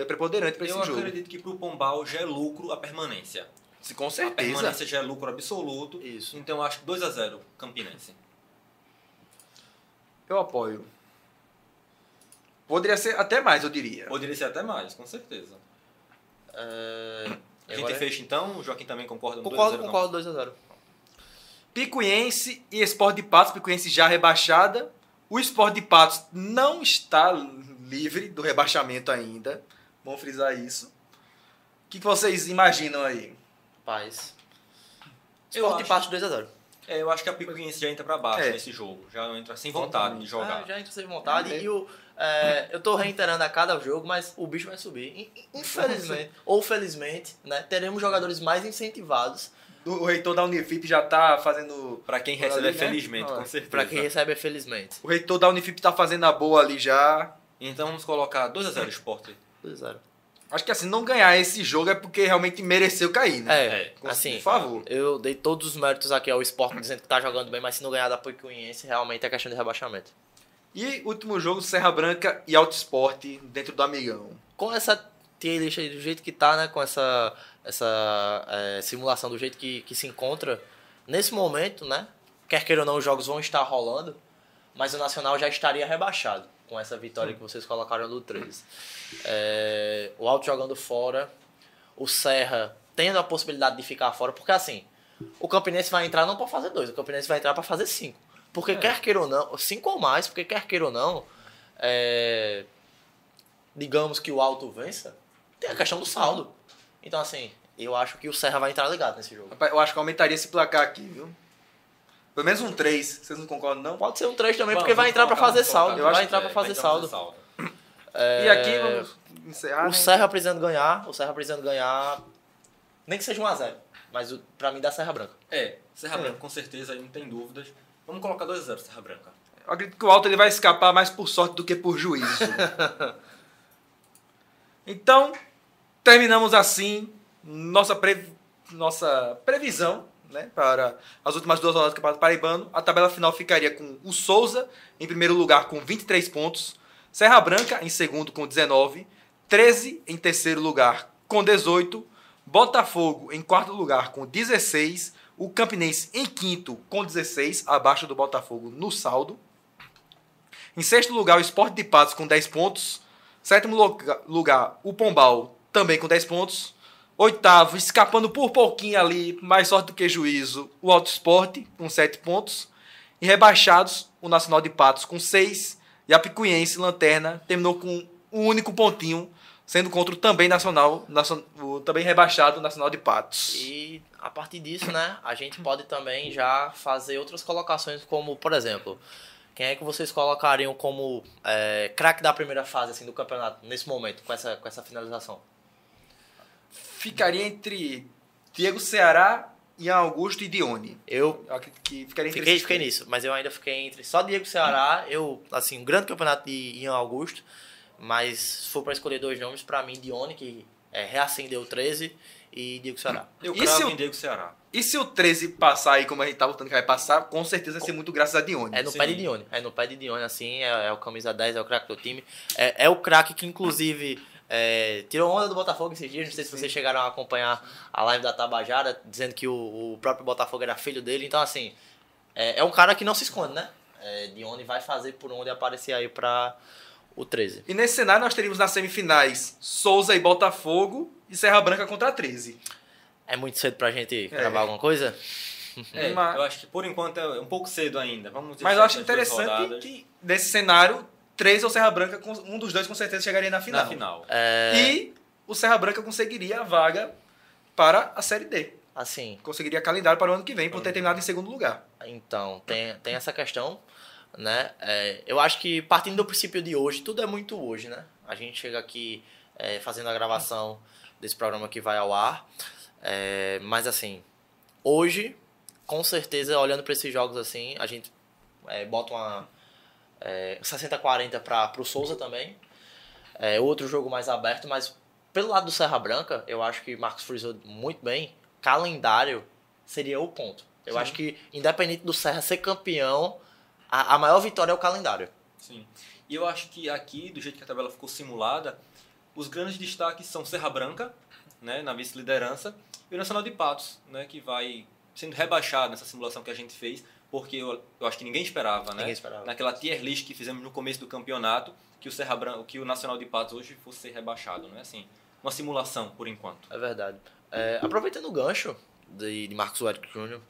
preponderante para esse
Eu
jogo.
acredito que pro Pombal já é lucro a permanência.
Com
A
certeza.
permanência já é lucro absoluto.
Isso.
Então eu acho que 2x0 Campinense.
Eu apoio. Poderia ser até mais, eu diria.
Poderia ser até mais, com certeza. A gente
Agora-
fecha então, o Joaquim também concorda no 2x0?
Concordo 2x0.
Picuiense e Sport de Patos. Picuiense já rebaixada. O Sport de Patos não está livre do rebaixamento ainda. Vamos frisar isso. O que vocês imaginam aí?
Paz.
Eu
Sport de
acho-
Patos 2x0.
Eu acho que a Picuiense já entra pra baixo
É.
nesse jogo. Já entra sem vontade de jogar.
Já entra sem vontade.
É.
E eu tô reiterando a cada jogo, mas o bicho vai subir. Infelizmente, ou felizmente, né? Teremos jogadores mais incentivados.
O reitor da Unifip já está fazendo...
Pra quem
Por
recebe,
ali, né?
felizmente, com certeza.
Pra quem recebe, felizmente.
O reitor da Unifip está fazendo a boa ali já.
Então vamos colocar 2x0 Sport.
2x0.
Acho que assim, não ganhar esse jogo é porque realmente mereceu cair, né?
Assim,
Por favor.
eu dei todos os méritos aqui ao Sport dizendo que tá jogando bem, mas se não ganhar da Picuiense, realmente é questão de rebaixamento.
E último jogo, Serra Branca e Alto Esporte dentro do Amigão.
Com essa tier list aí do jeito que tá, né? Com essa simulação do jeito que se encontra, nesse momento, né? Quer queira ou não, os jogos vão estar rolando, mas o Nacional já estaria rebaixado. com essa vitória que vocês colocaram do 13. O Alto jogando fora, o Serra tendo a possibilidade de ficar fora, porque assim, o Campinense vai entrar não para fazer 2, o Campinense vai entrar para fazer 5. Porque quer queira ou não, 5 ou mais, porque quer queira ou não, digamos que o Alto vença, tem a questão do saldo. Então assim, eu acho que o Serra vai entrar ligado nesse jogo.
Rapaz, eu acho que aumentaria esse placar aqui, viu? Pelo menos um 3. Vocês não concordam, não?
Pode ser um 3 também, porque vai entrar para fazer saldo.
Eu acho
Vai entrar para fazer saldo.
E aqui vamos encerrar.
O Serra precisando ganhar, nem que seja 1-0. Mas pra mim dá Serra Branca.
Serra Branca, com certeza, aí não tem dúvidas. Vamos colocar 2-0 Serra Branca.
Eu acredito que o Alto ele vai escapar mais por sorte do que por juízo. Então, terminamos assim nossa previsão, né, para as últimas 2 rodadas do Campeonato Paraibano. A tabela final ficaria com o Souza em primeiro lugar com 23 pontos, Serra Branca em segundo com 19, 13 em terceiro lugar com 18, Botafogo em quarto lugar com 16, o Campinense em quinto com 16, abaixo do Botafogo no saldo. Em sexto lugar, o Sport de Patos com 10 pontos. Sétimo lugar, o Pombal também com 10 pontos. Oitavo, escapando por pouquinho ali, mais sorte do que juízo, o Alto Sport com 7 pontos. E rebaixados, o Nacional de Patos com 6. E a Picuiense, lanterna, terminou com um único pontinho, sendo contra o também o também rebaixado Nacional de Patos.
E a partir disso, né, a gente pode também já fazer outras colocações, como, por exemplo, quem é que vocês colocariam como craque da primeira fase assim, do campeonato, nesse momento, com essa finalização?
Ficaria entre Diego Ceará, Ian Augusto e Dione.
Eu
acredito que ficaria entre
fiquei nisso, mas eu ainda fiquei entre só Diego Ceará, um grande campeonato de Ian Augusto, mas se for para escolher 2 nomes, para mim, Dione, que reacendeu o 13, e Diego Ceará.
Eu cravo em Diego Ceará.
E se o 13 passar aí, como a gente tá lutando que vai passar, com certeza vai ser muito graças a Dione.
É no pé de Dione. É no pé de Dione, assim, é o camisa 10, é o craque do time. É o craque que, inclusive, tirou onda do Botafogo esses dias. Não sei se vocês chegaram a acompanhar a live da Tabajara, dizendo que o próprio Botafogo era filho dele. Então, assim, é um cara que não se esconde, né? Dione vai fazer por onde aparecer aí pra o 13.
E nesse cenário nós teríamos nas semifinais Souza e Botafogo e Serra Branca contra 13.
É muito cedo pra gente gravar alguma coisa?
Eu acho que por enquanto é um pouco cedo ainda.
Mas eu acho interessante que nesse cenário 13 ou Serra Branca, um dos dois com certeza chegaria na final. E o Serra Branca conseguiria a vaga para a Série D.
Assim,
conseguiria calendário para o ano que vem por ter terminado em segundo lugar.
Então, tem essa questão, né? Eu acho que partindo do princípio de hoje, tudo é muito hoje, né? A gente chega aqui fazendo a gravação desse programa que vai ao ar. Mas assim, hoje, com certeza, olhando para esses jogos assim, a gente bota uma 60-40 para o Souza também. Outro jogo mais aberto, mas pelo lado do Serra Branca, eu acho que Marcos frisou muito bem, calendário seria o ponto. Eu acho que, independente do Serra ser campeão, a maior vitória é o calendário.
Sim. E eu acho que aqui, do jeito que a tabela ficou simulada, os grandes destaques são Serra Branca, né, na vice-liderança, e o Nacional de Patos, né, que vai sendo rebaixado nessa simulação que a gente fez, porque eu acho que ninguém esperava, né? Naquela tier list que fizemos no começo do campeonato, que o Serra Branca, que o Nacional de Patos hoje fosse ser rebaixado, não é assim? Uma simulação, por enquanto.
É verdade. Aproveitando o gancho de Marcos Wérico Júnior,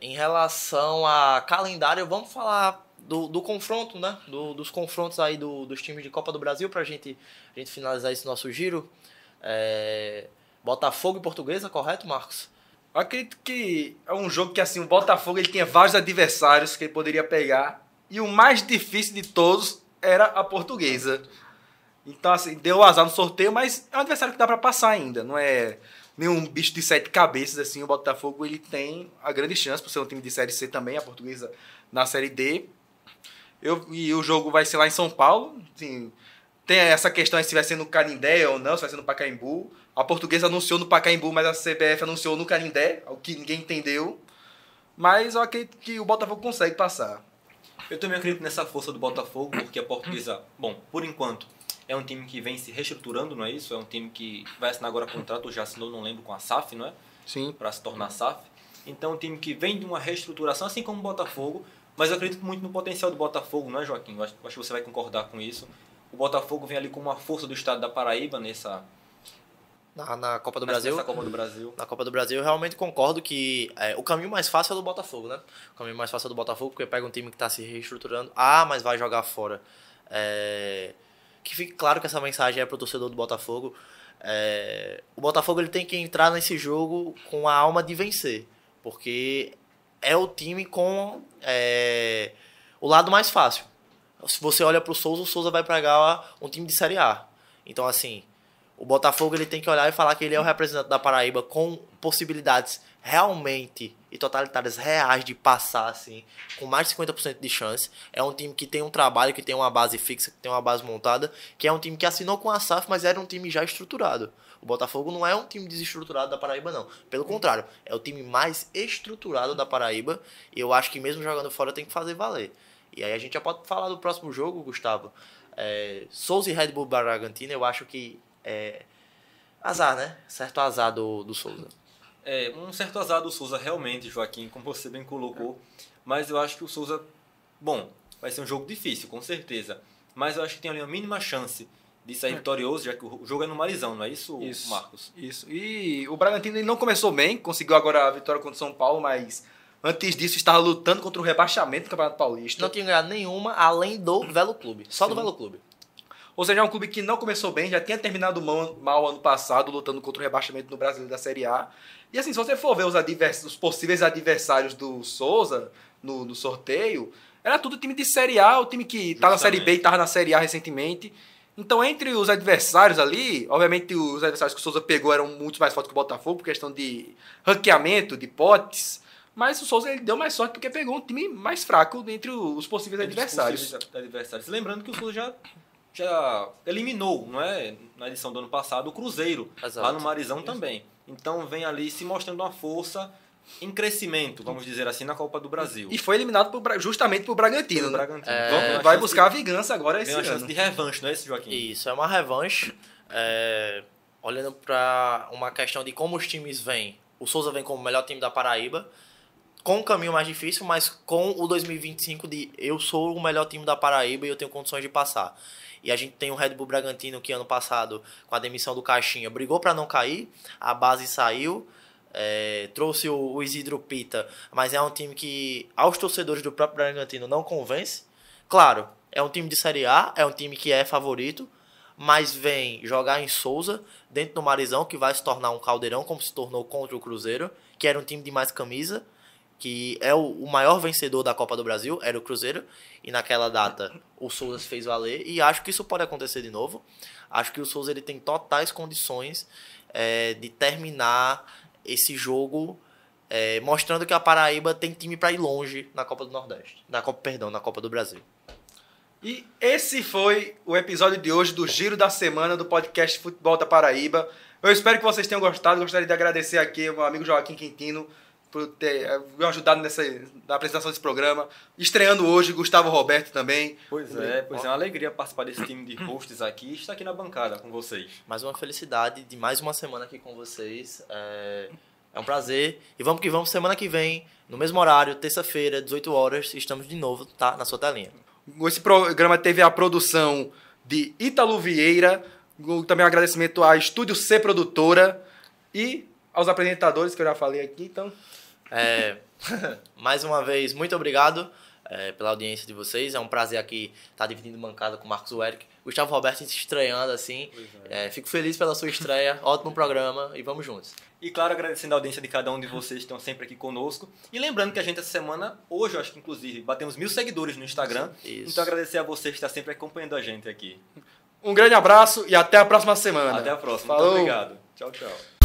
em relação a calendário, vamos falar do confronto, né? Dos confrontos aí dos times de Copa do Brasil, pra gente finalizar esse nosso giro. Botafogo e Portuguesa, correto, Marcos?
Eu acredito que é um jogo que assim, o Botafogo ele tinha vários adversários que ele poderia pegar, e o mais difícil de todos era a Portuguesa. Então assim, deu azar no sorteio, mas é um adversário que dá pra passar ainda, não é nenhum bicho de 7 cabeças assim. O Botafogo ele tem a grande chance por ser um time de Série C também, a Portuguesa na Série D. E o jogo vai ser lá em São Paulo, assim, tem essa questão se vai ser no Canindé ou não, se vai ser no Pacaembu. A Portuguesa anunciou no Pacaembu, mas a CBF anunciou no Canindé, o que ninguém entendeu. Mas eu acredito que o Botafogo consegue passar.
Eu também acredito nessa força do Botafogo, porque a Portuguesa, bom, por enquanto, é um time que vem se reestruturando, não é isso? É um time que vai assinar agora contrato, já assinou, não lembro, com a SAF, não é?
Sim.
Para se tornar SAF. Então, um time que vem de uma reestruturação, assim como o Botafogo, Mas eu acredito muito no potencial do Botafogo, não é, Joaquim? Eu acho que você vai concordar com isso. O Botafogo vem ali com uma força do estado da Paraíba
Na Copa do Brasil.
nessa Copa do Brasil.
Na Copa do Brasil, eu realmente concordo que o caminho mais fácil é do Botafogo, né? O caminho mais fácil é do Botafogo, porque pega um time que está se reestruturando. Mas vai jogar fora. Que fique claro que essa mensagem é para o torcedor do Botafogo. O Botafogo ele tem que entrar nesse jogo com a alma de vencer, porque é o time com o lado mais fácil. Se você olha para o Souza vai pegar um time de Série A. Então, assim, o Botafogo ele tem que olhar e falar que ele é o representante da Paraíba com possibilidades realmente e totalitárias reais de passar, assim, com mais de 50% de chance. É um time que tem um trabalho, que tem uma base fixa, que tem uma base montada, que é um time que assinou com a SAF, mas era um time já estruturado. O Botafogo não é um time desestruturado da Paraíba, não. Pelo contrário, é o time mais estruturado da Paraíba, e eu acho que mesmo jogando fora tem que fazer valer. E aí a gente já pode falar do próximo jogo, Gustavo. Souza e Red Bull Bragantino, eu acho que azar, né? Certo azar do Souza.
Um certo azar do Souza realmente, Joaquim, como você bem colocou. Mas eu acho que o Souza, vai ser um jogo difícil, com certeza. Mas eu acho que tem ali uma mínima chance de sair vitorioso, já que o jogo é no Marizão, não é isso, Marcos?
Isso. E o Bragantino ele não começou bem, conseguiu agora a vitória contra o São Paulo, mas antes disso estava lutando contra o rebaixamento do Campeonato Paulista.
Não tinha ganhado nenhuma, além do Velo Clube. Só do Velo Clube.
Ou seja, é um clube que não começou bem, já tinha terminado mal ano passado, lutando contra o rebaixamento no Brasileiro da Série A. E assim, se você for ver os possíveis adversários do Souza no sorteio, era tudo time de Série A, o time que está na Série B e estava na Série A recentemente. Então, entre os adversários ali, obviamente os adversários que o Souza pegou eram muito mais fortes que o Botafogo, por questão de ranqueamento, de potes. Mas o Souza ele deu mais sorte porque pegou um time mais fraco entre os possíveis adversários.
Lembrando que o Souza já eliminou, não é? Na edição do ano passado, o Cruzeiro, lá no Marizão também. Então vem ali se mostrando uma força em crescimento, vamos dizer assim, na Copa do Brasil.
E foi eliminado justamente por Bragantino.
Bragantino.
Vai buscar a vingança agora esse ano.
Tem uma chance de revanche, não é isso, Joaquim?
Isso, é uma revanche. Olhando para uma questão de como os times vêm, o Souza vem como o melhor time da Paraíba, com um caminho mais difícil, mas com o 2025 de eu sou o melhor time da Paraíba e eu tenho condições de passar. E a gente tem o Red Bull Bragantino que ano passado, com a demissão do Caixinha, brigou para não cair, a base saiu, trouxe o Isidro Pita, mas é um time que aos torcedores do próprio Bragantino não convence. Claro, é um time de Série A, é um time que é favorito, mas vem jogar em Souza, dentro do Marizão, que vai se tornar um caldeirão, como se tornou contra o Cruzeiro, que era um time de mais camisa, que é o maior vencedor da Copa do Brasil, era o Cruzeiro, e naquela data o Souza se fez valer, e acho que isso pode acontecer de novo. Acho que o Souza ele tem totais condições de terminar esse jogo mostrando que a Paraíba tem time para ir longe na Copa do Nordeste, na Copa do Brasil.
E esse foi o episódio de hoje do Giro da Semana do podcast Futebol da Paraíba. Eu espero que vocês tenham gostado. Gostaria de agradecer aqui ao meu amigo Joaquim Quintino por ter me ajudado na apresentação desse programa. Estreando hoje, Gustavo Roberto também.
Pois é uma alegria participar desse time de hosts aqui e estar aqui na bancada com vocês.
Mais uma felicidade de mais uma semana aqui com vocês. É um prazer. E vamos que vamos, semana que vem, no mesmo horário, terça-feira, 18 horas, estamos de novo, tá? Na sua telinha.
Esse programa teve a produção de Ítalo Vieira, também um agradecimento à Estúdio C Produtora e aos apresentadores que eu já falei aqui, então...
Mais uma vez, muito obrigado pela audiência de vocês. É um prazer aqui estar dividindo bancada com o Marcos Eric. Gustavo Roberto se estreando assim. Fico feliz pela sua estreia. Ótimo programa e vamos juntos.
E claro, agradecendo a audiência de cada um de vocês que estão sempre aqui conosco. E lembrando que a gente essa semana, hoje eu acho que inclusive, batemos 1.000 seguidores no Instagram.
Isso.
Então agradecer a vocês que estão sempre acompanhando a gente aqui.
Um grande abraço e até a próxima semana.
Até a próxima.
Falou.
Muito obrigado. Tchau, tchau.